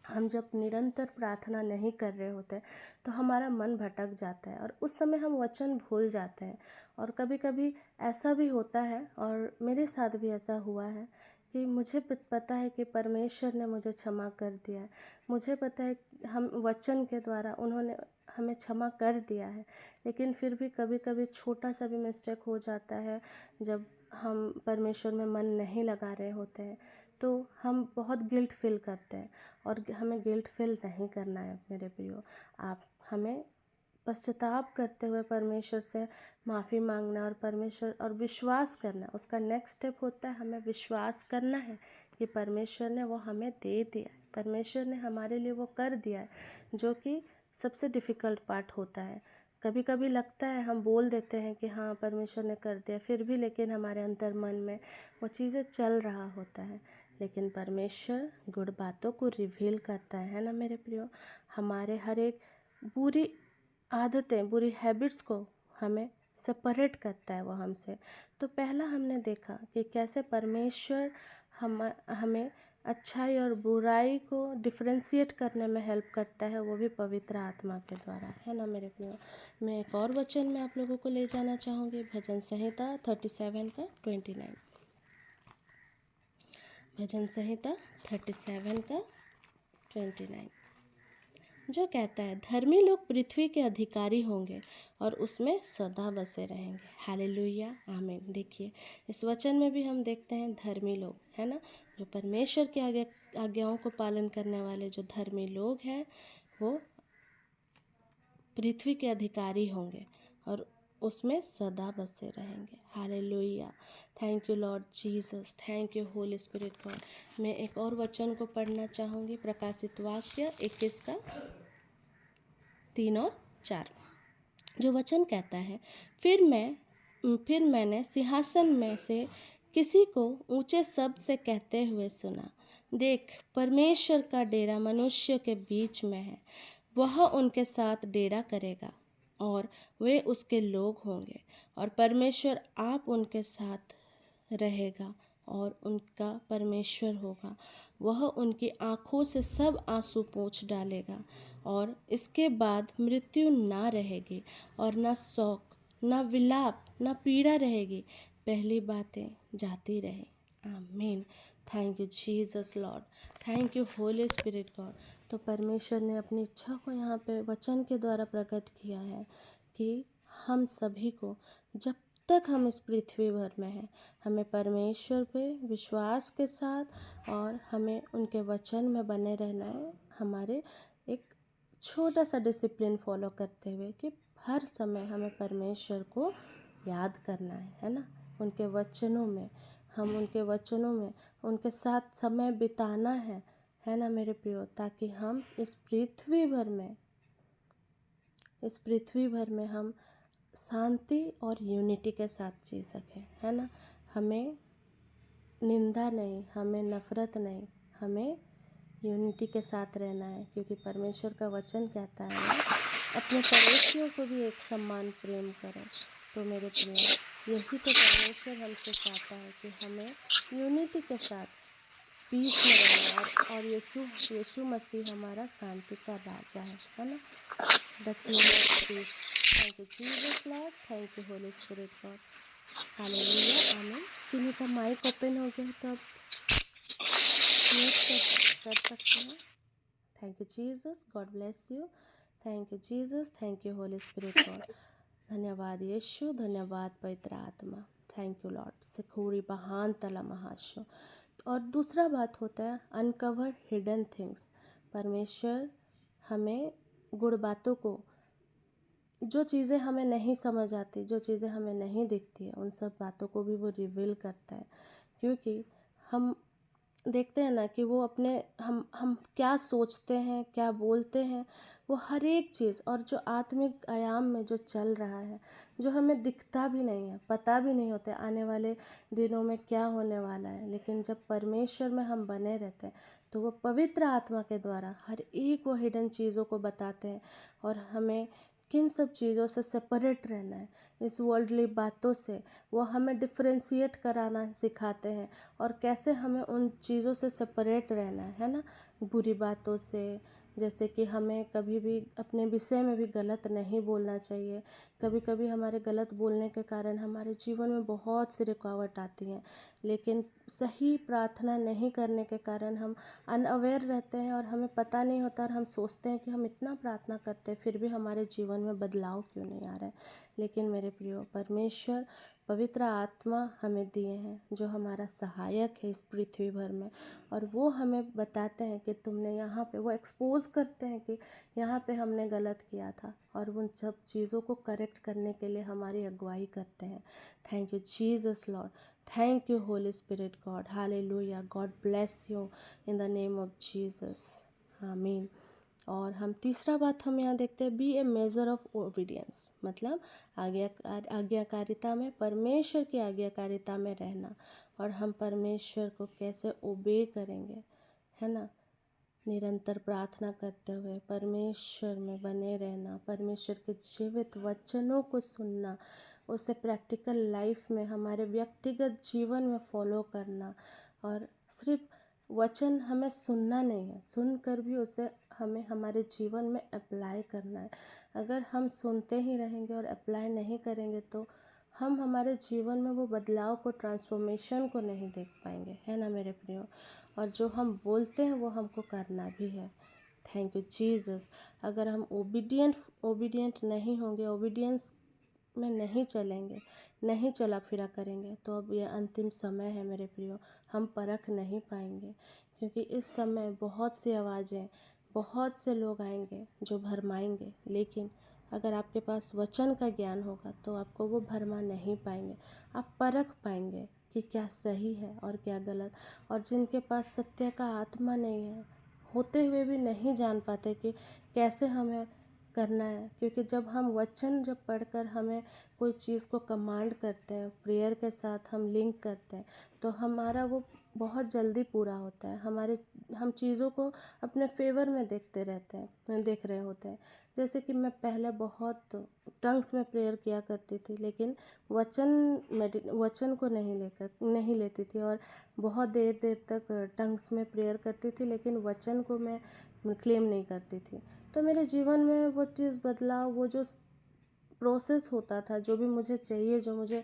हम जब निरंतर प्रार्थना नहीं कर रहे होते तो हमारा मन भटक जाता है और उस समय हम वचन भूल जाते हैं। और कभी कभी ऐसा भी होता है, और मेरे साथ भी ऐसा हुआ है कि मुझे पता है कि परमेश्वर ने मुझे क्षमा कर दिया है, मुझे पता है हम वचन के द्वारा उन्होंने हमें क्षमा कर दिया है, लेकिन फिर भी कभी कभी छोटा सा भी मिस्टेक हो जाता है जब हम परमेश्वर में मन नहीं लगा रहे होते हैं, तो हम बहुत गिल्ट फील करते हैं। और हमें गिल्ट फील नहीं करना है मेरे प्रियो। आप हमें पश्चाताप करते हुए परमेश्वर से माफ़ी मांगना और परमेश्वर और विश्वास करना। उसका नेक्स्ट स्टेप होता है हमें विश्वास करना है कि परमेश्वर ने वो हमें दे दिया है, परमेश्वर ने हमारे लिए वो कर दिया है, जो कि सबसे डिफ़िकल्ट पार्ट होता है। कभी कभी लगता है हम बोल देते हैं कि हाँ परमेश्वर ने कर दिया, फिर भी लेकिन हमारे अंतर मन में वो चीज़ें चल रहा होता है। लेकिन परमेश्वर गुड बातों को रिवील करता है ना मेरे प्रियो। हमारे हर एक बुरी आदतें, बुरी हैबिट्स को हमें सेपरेट करता है वो हमसे। तो पहला हमने देखा कि कैसे परमेश्वर हमें अच्छाई और बुराई को डिफरेंशिएट करने में हेल्प करता है, वो भी पवित्र आत्मा के द्वारा, है ना मेरे प्रियो। मैं एक और वचन में आप लोगों को ले जाना चाहूँगी, भजन संहिता 37 का 29। भजन संहिता 37 का 29 जो कहता है, धर्मी लोग पृथ्वी के अधिकारी होंगे और उसमें सदा बसे रहेंगे। हालेलुया, आमीन। देखिए इस वचन में भी हम देखते हैं धर्मी लोग, है ना, जो परमेश्वर के आज्ञाओं को पालन करने वाले जो धर्मी लोग हैं वो पृथ्वी के अधिकारी होंगे और उसमें सदा बसे रहेंगे। Hallelujah, thank you Lord Jesus, thank you Holi spirit God. मैं एक और वचन को पढ़ना चाहूँगी, प्रकाशित वाक्य 21 का 3 और 4, जो वचन कहता है, फिर मैंने सिंहासन में से किसी को ऊंचे शब्द से कहते हुए सुना, देख परमेश्वर का डेरा मनुष्य के बीच में है, वह उनके साथ डेरा करेगा और वे उसके लोग होंगे और परमेश्वर आप उनके साथ रहेगा और उनका परमेश्वर होगा। वह उनकी आँखों से सब आंसू पोंछ डालेगा और इसके बाद मृत्यु ना रहेगी और ना शोक, ना विलाप, ना पीड़ा रहेगी, पहली बातें जाती रहे। आमीन। Thank you Jesus Lord, thank you Holi spirit God. तो परमेश्वर ने अपनी इच्छा को यहाँ पे वचन के द्वारा प्रकट किया है कि हम सभी को, जब तक हम इस पृथ्वी भर में हैं, हमें परमेश्वर पे विश्वास के साथ और हमें उनके वचन में बने रहना है। हमारे एक छोटा सा डिसिप्लिन फॉलो करते हुए कि हर समय हमें परमेश्वर को याद करना है ना, उनके वचनों में, हम उनके वचनों में उनके साथ समय बिताना है ना मेरे प्रियो, ताकि हम इस पृथ्वी भर में हम शांति और यूनिटी के साथ जी सकें, है ना। हमें निंदा नहीं, हमें नफ़रत नहीं, हमें यूनिटी के साथ रहना है, क्योंकि परमेश्वर का वचन कहता है ना, अपने पड़ोसियों को भी एक समान प्रेम करें। तो मेरे प्रियो, यही तो परमेश्वर हमसे चाहता है कि हमें यूनिटी के साथ पीस में रहना, और यीशु मसीह हमारा शांति का राजा है ना, the king of peace. Thank you Jesus Lord, thank you Holi spirit God. Hallelujah, आमीन। किन्हीं का माइक ओपन हो गया तो अब म्यूट कर सकते हैं। Thank you Jesus, God bless you. Thank you Jesus, thank you Holi spirit God. धन्यवाद यीशु, धन्यवाद पवित्र आत्मा। Thank you Lord. सिखूरी बहान तला महाशो। और दूसरा बात होता है अनकवर हिडन थिंग्स। परमेश्वर हमें गुड़ बातों को, जो चीज़ें हमें नहीं समझ आती, जो चीज़ें हमें नहीं दिखती है, उन सब बातों को भी वो रिवील करता है, क्योंकि हम देखते हैं ना कि वो अपने हम क्या सोचते हैं, क्या बोलते हैं, वो हर एक चीज़, और जो आत्मिक आयाम में जो चल रहा है, जो हमें दिखता भी नहीं है, पता भी नहीं होता आने वाले दिनों में क्या होने वाला है, लेकिन जब परमेश्वर में हम बने रहते हैं तो वो पवित्र आत्मा के द्वारा हर एक वो हिडन चीज़ों को बताते हैं और हमें किन सब चीज़ों से सेपरेट रहना है, इस वर्ल्डली बातों से। वो हमें डिफ्रेंशिएट कराना सिखाते हैं और कैसे हमें उन चीज़ों से सेपरेट रहना है ना, बुरी बातों से। जैसे कि हमें कभी भी अपने विषय में भी गलत नहीं बोलना चाहिए। कभी कभी हमारे गलत बोलने के कारण हमारे जीवन में बहुत सी रुकावट आती हैं, लेकिन सही प्रार्थना नहीं करने के कारण हम अनअवेयर रहते हैं और हमें पता नहीं होता, और हम सोचते हैं कि हम इतना प्रार्थना करते हैं फिर भी हमारे जीवन में बदलाव क्यों नहीं आ रहा है। लेकिन मेरे प्रियो, परमेश्वर पवित्र आत्मा हमें दिए हैं जो हमारा सहायक है इस पृथ्वी भर में, और वो हमें बताते हैं कि तुमने यहाँ पे, वो एक्सपोज करते हैं कि यहाँ पे हमने गलत किया था, और उन सब चीज़ों को करेक्ट करने के लिए हमारी अगुवाई करते हैं। Thank you Jesus Lord, thank you Holi spirit God, hallelujah, God bless you in the name of Jesus, amen. और हम तीसरा बात हम यहाँ देखते हैं, be a measure of obedience, मतलब आज्ञाकारिता में, परमेश्वर की आज्ञाकारिता में रहना। और हम परमेश्वर को कैसे ओबे करेंगे, है ना, निरंतर प्रार्थना करते हुए परमेश्वर में बने रहना, परमेश्वर के जीवित वचनों को सुनना, उसे प्रैक्टिकल लाइफ में, हमारे व्यक्तिगत जीवन में फॉलो करना। और सिर्फ वचन हमें सुनना नहीं है, सुनकर भी उसे हमें हमारे जीवन में अप्लाई करना है। अगर हम सुनते ही रहेंगे और अप्लाई नहीं करेंगे तो हम हमारे जीवन में वो बदलाव को, ट्रांसफॉर्मेशन को नहीं देख पाएंगे, है ना मेरे प्रियो। और जो हम बोलते हैं वो हमको करना भी है। Thank you Jesus. अगर हम ओबीडिएंट नहीं होंगे, ओबीडियंस में नहीं चलेंगे, नहीं चला फिरा करेंगे, तो अब ये अंतिम समय है मेरे प्रियो, हम परख नहीं पाएंगे। क्योंकि इस समय बहुत सी आवाज़ें, बहुत से लोग आएंगे जो भरमाएंगे, लेकिन अगर आपके पास वचन का ज्ञान होगा तो आपको वो भरमा नहीं पाएंगे। आप परख पाएंगे कि क्या सही है और क्या गलत। और जिनके पास सत्य का आत्मा नहीं है, होते हुए भी नहीं जान पाते कि कैसे हमें करना है। क्योंकि जब हम वचन पढ़कर हमें कोई चीज़ को कमांड करते हैं, प्रेयर के साथ हम लिंक करते हैं, तो हमारा वो बहुत जल्दी पूरा होता है। हम चीज़ों को अपने फेवर में देखते रहते हैं, देख रहे होते हैं। जैसे कि मैं पहले बहुत टंग्स में प्रेयर किया करती थी, लेकिन वचन को नहीं लेती थी, और बहुत देर देर तक टंग्स में प्रेयर करती थी, लेकिन वचन को मैं क्लेम नहीं करती थी। तो मेरे जीवन में वो चीज़ बदलाव, वो जो प्रोसेस होता था, जो भी मुझे चाहिए, जो मुझे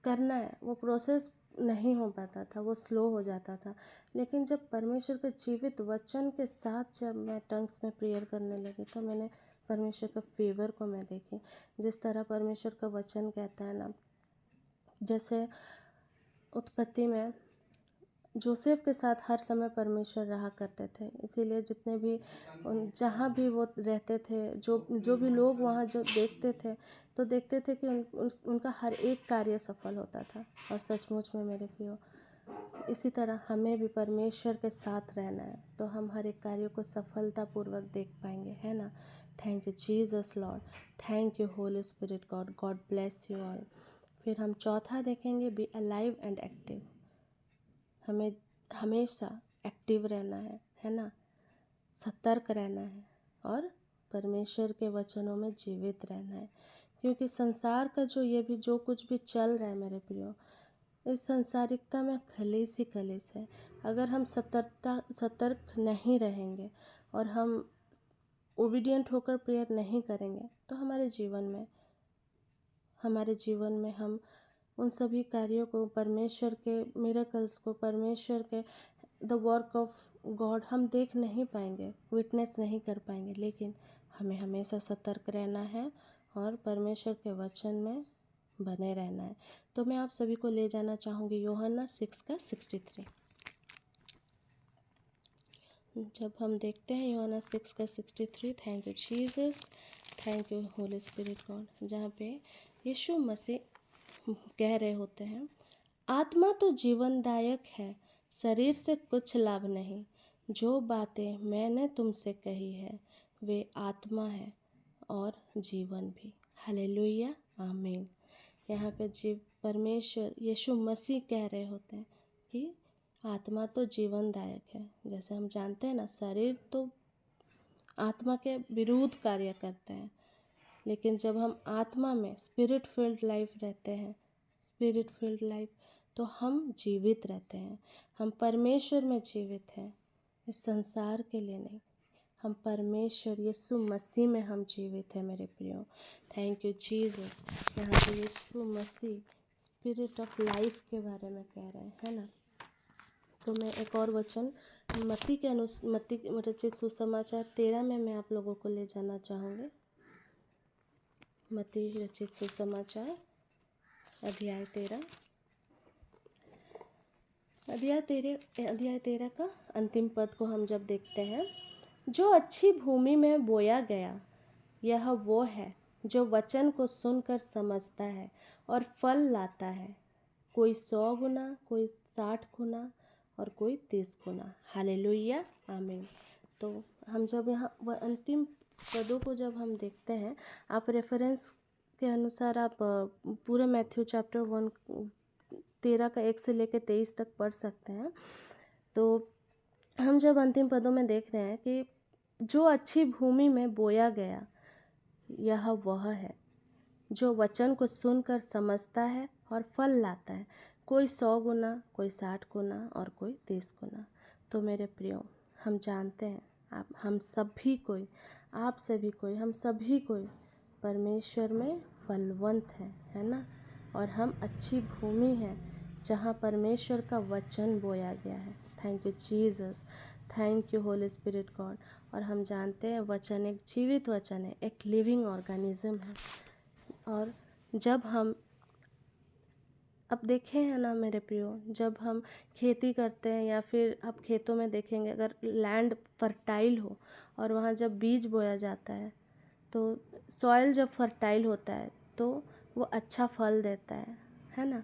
करना है, वो प्रोसेस नहीं हो पाता था, वो स्लो हो जाता था। लेकिन जब परमेश्वर के जीवित वचन के साथ जब मैं टंग्स में प्रेयर करने लगी, तो मैंने परमेश्वर का फेवर को मैं देखी। जिस तरह परमेश्वर का वचन कहता है ना, जैसे उत्पत्ति में जोसेफ के साथ हर समय परमेश्वर रहा करते थे, इसीलिए जितने भी जहाँ भी वो रहते थे, जो भी लोग वहाँ जब देखते थे, तो देखते थे कि उनका हर एक कार्य सफल होता था। और सचमुच में मेरे प्रियो, इसी तरह हमें भी परमेश्वर के साथ रहना है, तो हम हर एक कार्य को सफलतापूर्वक देख पाएंगे, है ना। Thank you Jesus Lord, thank you Holi spirit God, God bless you all. फिर हम चौथा देखेंगे, बी अलाइव एंड एक्टिव। हमें हमेशा एक्टिव रहना है ना, सतर्क रहना है, और परमेश्वर के वचनों में जीवित रहना है। क्योंकि संसार का जो कुछ भी चल रहा है मेरे प्रियो, इस संसारिकता में खलीस ही खलीस है। अगर हम सतर्क नहीं रहेंगे और हम ओबीडियंट होकर प्रेयर नहीं करेंगे, तो हमारे जीवन में हम उन सभी कार्यों को, परमेश्वर के मिरेकल्स को, परमेश्वर के द वर्क ऑफ गॉड हम देख नहीं पाएंगे, विटनेस नहीं कर पाएंगे। लेकिन हमें हमेशा सतर्क रहना है और परमेश्वर के वचन में बने रहना है। तो मैं आप सभी को ले जाना चाहूँगी यूहन्ना 6:63। जब हम देखते हैं यूहन्ना 6:63, thank you Jesus, thank you Holi spirit God, जहाँ पे यीशु मसीह कह रहे होते हैं, आत्मा तो जीवनदायक है, शरीर से कुछ लाभ नहीं। जो बातें मैंने तुमसे कही है वे आत्मा है और जीवन भी। हालेलुया, आमीन। यहाँ पे परमेश्वर यीशु मसीह कह रहे होते हैं कि आत्मा तो जीवनदायक है। जैसे हम जानते हैं ना, शरीर तो आत्मा के विरुद्ध कार्य करते हैं, लेकिन जब हम आत्मा में स्पिरिट फील्ड लाइफ रहते हैं, स्पिरिट फील्ड लाइफ, तो हम जीवित रहते हैं। हम परमेश्वर में जीवित हैं, इस संसार के लिए नहीं। हम परमेश्वर यीशु मसीह में हम जीवित हैं मेरे प्रियो। Thank you Jesus. यहाँ पे यीशु मसीह स्पिरिट ऑफ लाइफ के बारे में कह रहे हैं, है ना। तो मैं एक और वचन मत्ती रचित सुसमाचार 13 में मैं आप लोगों को ले जाना चाहूँगी। मत्ती रचित सुसमाचार अध्याय 13 का अंतिम पद को हम जब देखते हैं, जो अच्छी भूमि में बोया गया यह वो है जो वचन को सुनकर समझता है और फल लाता है, कोई 100 गुना, कोई 60 गुना और कोई 30 गुना। हालेलुया, आमीन। तो हम जब यहाँ वह अंतिम पदों को जब हम देखते हैं, आप रेफरेंस के अनुसार आप पूरे मैथ्यू चैप्टर 1 13 का 1 से लेकर 23 तक पढ़ सकते हैं। तो हम जब अंतिम पदों में देख रहे हैं कि जो अच्छी भूमि में बोया गया यह वह है जो वचन को सुनकर समझता है और फल लाता है, कोई 100 गुना, कोई 60 गुना और कोई 30 गुना। तो मेरे प्रियो, हम जानते हैं हम सभी कोई, आप सभी कोई, हम सभी कोई परमेश्वर में फलवंत है ना। और हम अच्छी भूमि हैं जहाँ परमेश्वर का वचन बोया गया है। Thank you Jesus, thank you Holi spirit God. और हम जानते हैं वचन एक जीवित वचन है, एक लिविंग ऑर्गेनिज्म है। और जब हम अब देखे हैं ना मेरे प्रियो, जब हम खेती करते हैं या फिर आप खेतों में देखेंगे, अगर लैंड फर्टाइल हो और वहाँ जब बीज बोया जाता है, तो सॉइल जब फर्टाइल होता है तो वो अच्छा फल देता है ना,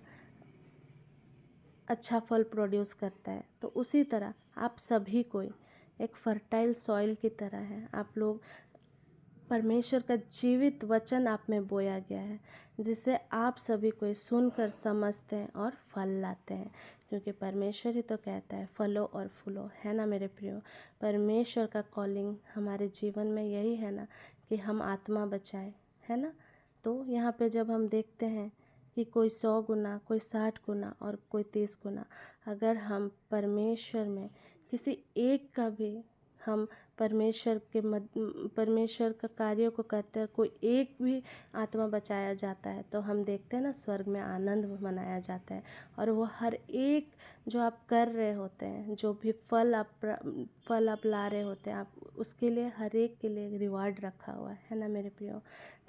अच्छा फल प्रोड्यूस करता है। तो उसी तरह आप सभी कोई एक फर्टाइल सॉइल की तरह है। आप लोग परमेश्वर का जीवित वचन आप में बोया गया है, जिसे आप सभी कोई सुनकर समझते हैं और फल लाते हैं, क्योंकि परमेश्वर ही तो कहता है फलो और फूलो, है ना मेरे प्रियो। परमेश्वर का कॉलिंग हमारे जीवन में यही है ना कि हम आत्मा बचाए, है ना। तो यहाँ पे जब हम देखते हैं कि कोई 100 गुना, कोई 60 गुना और कोई 30 गुना, अगर हम परमेश्वर में किसी एक का भी हम परमेश्वर का कार्यों को करते हैं, कोई एक भी आत्मा बचाया जाता है, तो हम देखते हैं ना स्वर्ग में आनंद मनाया जाता है। और वो हर एक जो आप कर रहे होते हैं, जो भी फल आप ला रहे होते हैं, आप उसके लिए हर एक के लिए रिवार्ड रखा हुआ है ना मेरे प्रियो।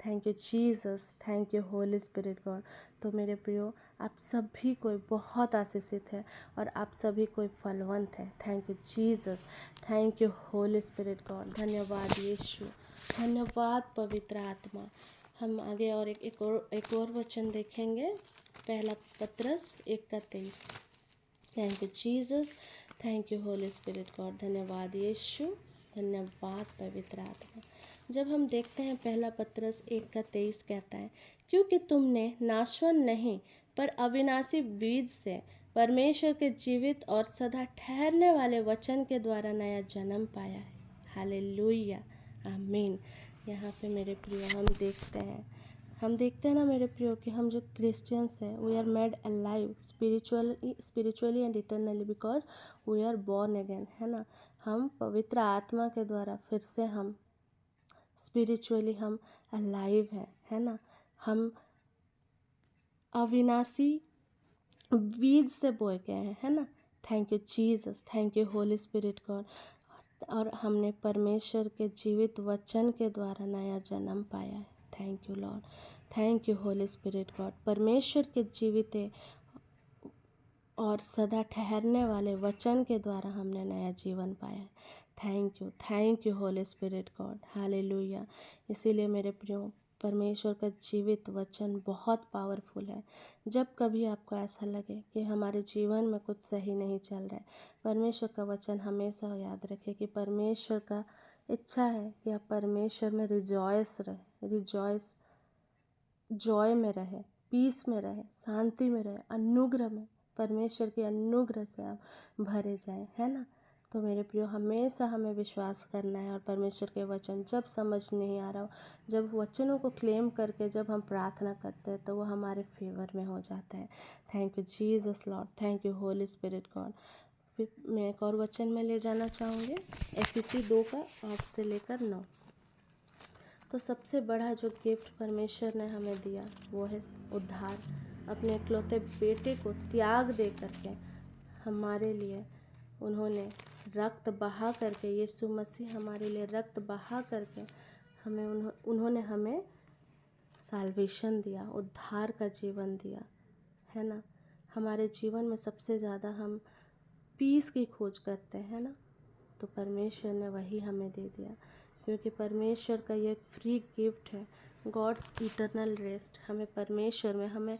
Thank you Jesus, thank you Holi spirit God. तो मेरे प्रियो, आप सभी कोई बहुत आशीषित है और आप सभी कोई फलवंत है। Thank you Jesus, thank you Holi spirit God. धन्यवाद यीशु, धन्यवाद पवित्र आत्मा। हम आगे और एक और वचन देखेंगे, पहला पत्रस 1:23। Thank you Jesus, thank you Holi spirit God. धन्यवाद यीशु, धन्यवाद पवित्र आत्मा। जब हम देखते हैं पहला पत्रस 1:23 कहता है, क्योंकि तुमने नाशवान नहीं पर अविनाशी बीज से परमेश्वर के जीवित और सदा ठहरने वाले वचन के द्वारा नया जन्म पाया है। हालेलुया, आमीन। यहाँ पे मेरे प्रिय हम देखते हैं ना मेरे प्रियो कि हम जो क्रिश्चियंस हैं, we are made alive spiritually and eternally because we are born again, है ना। हम पवित्र आत्मा के द्वारा फिर से हम स्पिरिचुअली हम अलाइव हैं, है ना। हम अविनाशी बीज से बोए गए हैं, है ना। Thank you Jesus, thank you Holi spirit God. और हमने परमेश्वर के जीवित वचन के द्वारा नया जन्म पाया है। Thank you Lord, thank you Holi spirit God. परमेश्वर के जीवित और सदा ठहरने वाले वचन के द्वारा हमने नया जीवन पाया है। Thank you Holi spirit God, hallelujah. इसीलिए मेरे प्रियो, परमेश्वर का जीवित वचन बहुत पावरफुल है। जब कभी आपको ऐसा लगे कि हमारे जीवन में कुछ सही नहीं चल रहा है, परमेश्वर का वचन हमेशा याद रखें कि परमेश्वर का इच्छा है कि आप परमेश्वर में जॉय में रहे, पीस में रहे, शांति में रहे, अनुग्रह में, परमेश्वर के अनुग्रह से आप भरे जाएं, है ना। तो मेरे प्रियो, हमेशा हमें विश्वास करना है और परमेश्वर के वचन जब समझ नहीं आ रहा हो, जब वचनों को क्लेम करके जब हम प्रार्थना करते हैं तो वो हमारे फेवर में हो जाता है। Thank you Jesus Lord, thank you Holi spirit God. फिर मैं एक और वचन में ले जाना चाहूँगी, एफिसी 2 का 8 से लेकर 9। तो सबसे बड़ा जो गिफ्ट परमेश्वर ने हमें दिया वो है उद्धार। अपने इकलौते बेटे को त्याग दे करके हमारे लिए उन्होंने रक्त बहा करके, यीशु मसीह हमारे लिए रक्त बहा करके हमें उन्होंने हमें साल्वेशन दिया, उद्धार का जीवन दिया, है ना। हमारे जीवन में सबसे ज़्यादा हम पीस की खोज करते हैं ना, तो परमेश्वर ने वही हमें दे दिया, क्योंकि परमेश्वर का ये फ्री गिफ्ट है, गॉड्स इटर्नल रेस्ट। हमें परमेश्वर में, हमें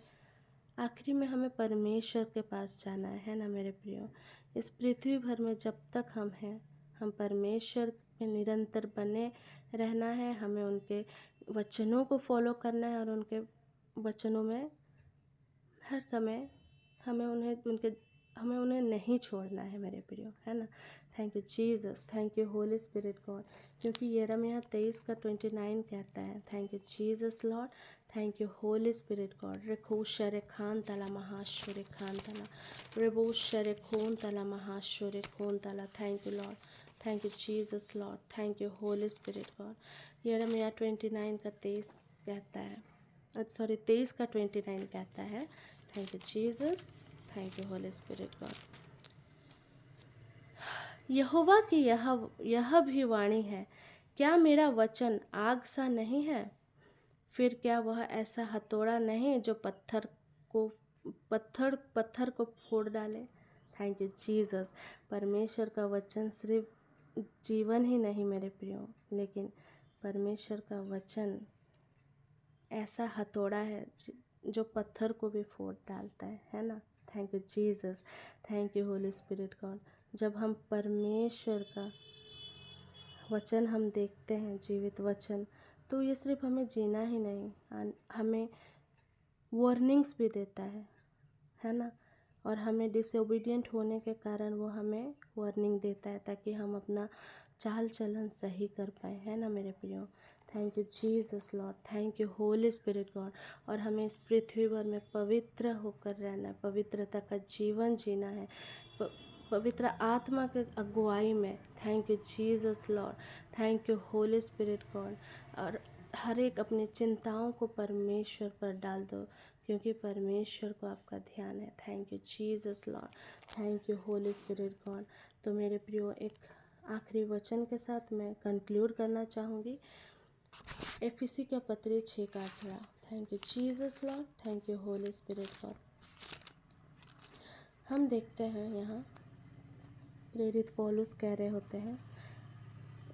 आखिरी में हमें परमेश्वर के पास जाना है ना मेरे प्रियो। इस पृथ्वी भर में जब तक हम हैं, हम परमेश्वर में निरंतर बने रहना है। हमें उनके वचनों को फॉलो करना है और उनके वचनों में हर समय हमें उन्हें नहीं छोड़ना है मेरे प्रियो, है ना। Thank you Jesus, thank you Holi spirit God, क्योंकि यिर्मयाह 23 का 29 कहता है, thank you Jesus Lord, thank you Holi spirit God. रेखो शरे खान तला महाश्वरे खान तला, रेबो शरे खून तला महाश्वरे खून तला। Thank you Lord, thank you Jesus Lord, thank you Holi spirit God. यिर्मयाह 29 का 23 कहता है, 23 का 29 कहता है, thank you Jesus, thank you Holi spirit God. यहोवा की यह भी वाणी है, क्या मेरा वचन आग सा नहीं है? फिर क्या वह ऐसा हथौड़ा नहीं जो पत्थर को फोड़ डाले? Thank you Jesus. परमेश्वर का वचन सिर्फ जीवन ही नहीं मेरे प्रियो, लेकिन परमेश्वर का वचन ऐसा हथौड़ा है जो पत्थर को भी फोड़ डालता है ना। Thank you Jesus, thank you Holi spirit God. जब हम परमेश्वर का वचन हम देखते हैं, जीवित वचन, तो ये सिर्फ हमें जीना ही नहीं, हमें वार्निंग्स भी देता है ना। और हमें डिसोबीडियंट होने के कारण वो हमें वार्निंग देता है, ताकि हम अपना चाल चलन सही कर पाए, है ना मेरे प्रियो। Thank you Jesus Lord, thank you Holi spirit God. और हमें इस पृथ्वी भर में पवित्र होकर रहना है, पवित्रता का जीवन जीना है, पवित्र आत्मा के अगुवाई में। Thank you Jesus Lord, thank you Holi spirit God. और हर एक अपनी चिंताओं को परमेश्वर पर डाल दो, क्योंकि परमेश्वर को आपका ध्यान है। Thank you Jesus Lord, thank you Holi spirit God. तो मेरे प्रियो, एक आखिरी वचन के साथ मैं कंक्लूड करना चाहूँगी, एफिसी का पत्री 6 का 18। Thank you Jesus Lord, thank you Holi spirit God. हम देखते हैं यहाँ प्रेरित पौलुस कह रहे होते हैं,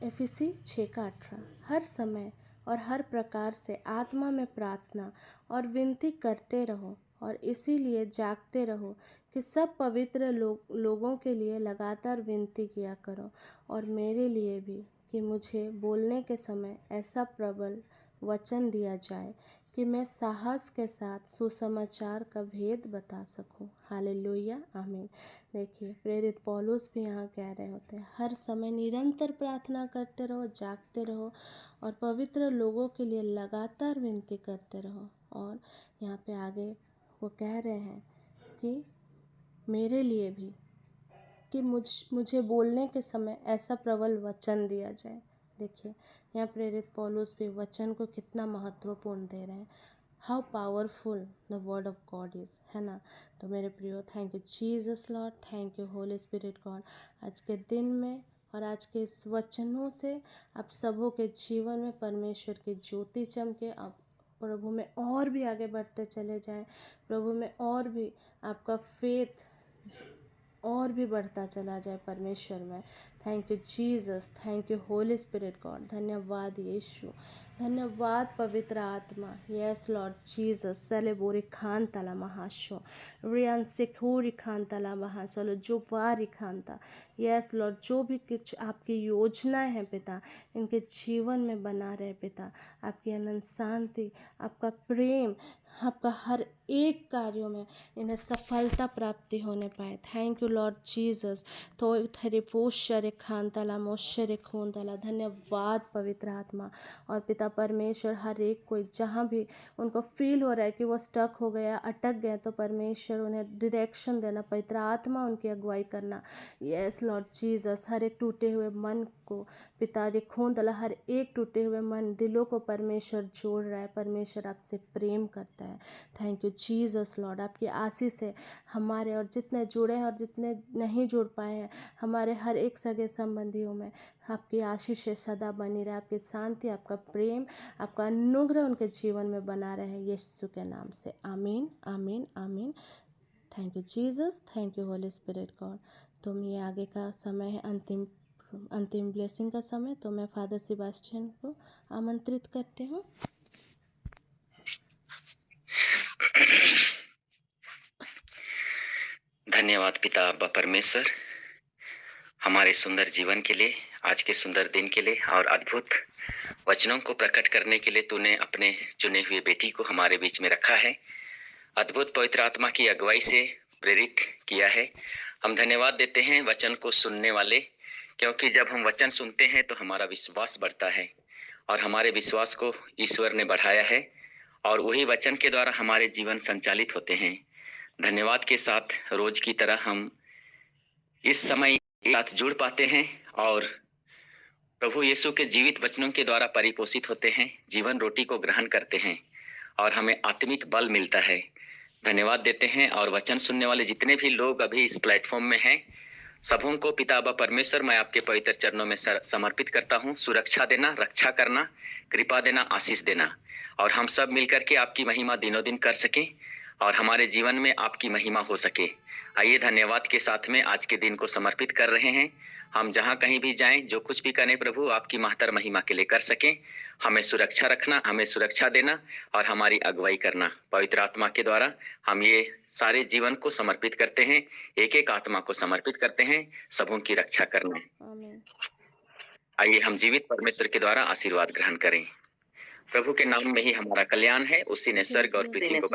एफिसी 6 का 18, हर समय और हर प्रकार से आत्मा में प्रार्थना और विनती करते रहो, और इसीलिए जागते रहो कि सब पवित्र लोगों के लिए लगातार विनती किया करो, और मेरे लिए भी, कि मुझे बोलने के समय ऐसा प्रबल वचन दिया जाए कि मैं साहस के साथ सुसमाचार का भेद बता सकूं। हालेलुया, आमीन। देखिए, प्रेरित पौलुस भी यहाँ कह रहे होते हैं, हर समय निरंतर प्रार्थना करते रहो, जागते रहो, और पवित्र लोगों के लिए लगातार विनती करते रहो। और यहाँ पे आगे वो कह रहे हैं कि मेरे लिए भी, कि मुझे बोलने के समय ऐसा प्रबल वचन दिया जाए। देखिए, यहाँ प्रेरित पौलुस भी वचन को कितना महत्वपूर्ण दे रहे हैं। How powerful the word of God is, है ना। तो मेरे प्रियो, thank you Jesus Lord, thank you Holi spirit God. आज के दिन में और आज के इस वचनों से आप सबों के जीवन में परमेश्वर की ज्योति चमके, आप प्रभु में और भी आगे बढ़ते चले जाएं, प्रभु में और भी आपका फेथ और भी बढ़ता चला जाए परमेश्वर में। Thank you Jesus, thank you Holi spirit God. धन्यवाद यीशु, धन्यवाद पवित्र आत्मा। Yes Lord Jesus. सेलेबोरी खान तला महाशो, रियान सिखोरी खान तला महासलो, जो वारी खान था। यस लॉर्ड, जो भी कुछ आपकी योजनाएं हैं पिता, इनके जीवन में बना रहे पिता। आपकी अनंत शांति, आपका प्रेम, आपका हर एक कार्यों में इन्हें सफलता प्राप्ति होने पाए। Thank you Lord Jesus. तो थेरे फोशरे खान तला मोशरे खून तला, धन्यवाद पवित्र आत्मा। और पिता परमेश्वर, हर एक कोई जहाँ भी उनको फील हो रहा है कि वो स्टक हो गया, अटक गया, तो परमेश्वर उन्हें डायरेक्शन देना, पवित्र आत्मा उनकी अगुवाई करना। यस लॉर्ड जीसस, हर एक टूटे हुए मन को पिता रे खून तला, हर एक टूटे हुए मन दिलों को परमेश्वर जोड़ रहा है। परमेश्वर आपसे प्रेम करता है। Thank you Jesus Lord. आपकी आशीष है हमारे और जितने जुड़े हैं और जितने नहीं जुड़ पाए हैं, हमारे हर एक सगे संबंधियों में आपकी आशीष सदा बनी रहे। आपकी शांति, आपका प्रेम, आपका अनुग्रह उनके जीवन में बना रहे, यीशु के नाम से आमीन आमीन आमीन। Thank you Jesus, thank you Holi spirit God. तो ये आगे का समय है अंतिम ब्लेसिंग का समय, तो मैं फादर सेबास्टियन को आमंत्रित करती हूँ। धन्यवाद पिता अब्बा परमेश्वर, हमारे सुंदर जीवन के लिए, आज के सुंदर दिन के लिए और अद्भुत वचनों को प्रकट करने के लिए तूने अपने चुने हुए बेटी को हमारे बीच में रखा है, अद्भुत पवित्र आत्मा की अगुवाई से प्रेरित किया है। हम धन्यवाद देते हैं वचन को सुनने वाले, क्योंकि जब हम वचन सुनते हैं तो हमारा विश्वास बढ़ता है और हमारे विश्वास को ईश्वर ने बढ़ाया है और वही वचन के द्वारा हमारे जीवन संचालित होते हैं। धन्यवाद के साथ रोज की तरह हम इस समय एक साथ जुड़ पाते हैं और प्रभु यीशु के जीवित वचनों के द्वारा परिपोषित होते हैं, जीवन रोटी को ग्रहण करते हैं और हमें आत्मिक बल मिलता है। धन्यवाद देते हैं और वचन सुनने वाले जितने भी लोग अभी इस प्लेटफॉर्म में हैं, सबों को पिता अब्बा परमेश्वर मैं आपके पवित्र चरणों में समर्पित करता हूँ। सुरक्षा देना, रक्षा करना, कृपा देना, आशीष देना और हम सब मिलकर के आपकी महिमा दिनों दिन कर सकें और हमारे जीवन में आपकी महिमा हो सके। आइए धन्यवाद के साथ में आज के दिन को समर्पित कर रहे हैं। हम जहाँ कहीं भी जाएं, जो कुछ भी करें प्रभु आपकी महत्तर महिमा के लिए कर सकें। हमें सुरक्षा रखना, हमें सुरक्षा देना और हमारी अगुवाई करना। पवित्र आत्मा के द्वारा हम ये सारे जीवन को समर्पित करते हैं, एक एक आत्मा को समर्पित करते हैं, सबों की रक्षा करना। आमीन। आइए हम जीवित परमेश्वर के द्वारा आशीर्वाद ग्रहण करें। प्रभु के नाम में ही हमारा कल्याण है, उसी ने स्वर्ग और पृथ्वी को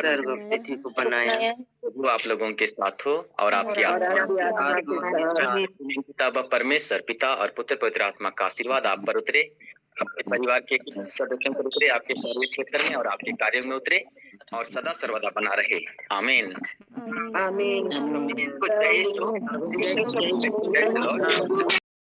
बनाया। प्रभु आप लोगों के साथ हो और आपकी पिता परमेश्वर, पिता और पुत्र पवित्र आत्मा का आशीर्वाद आप पर उतरे, आपके परिवार के सदस्यों पर उतरे, आपके कार्य क्षेत्र में और आपके कार्यों में उतरे और सदा सर्वदा बना रहे। आमीन आमीन। आमीन।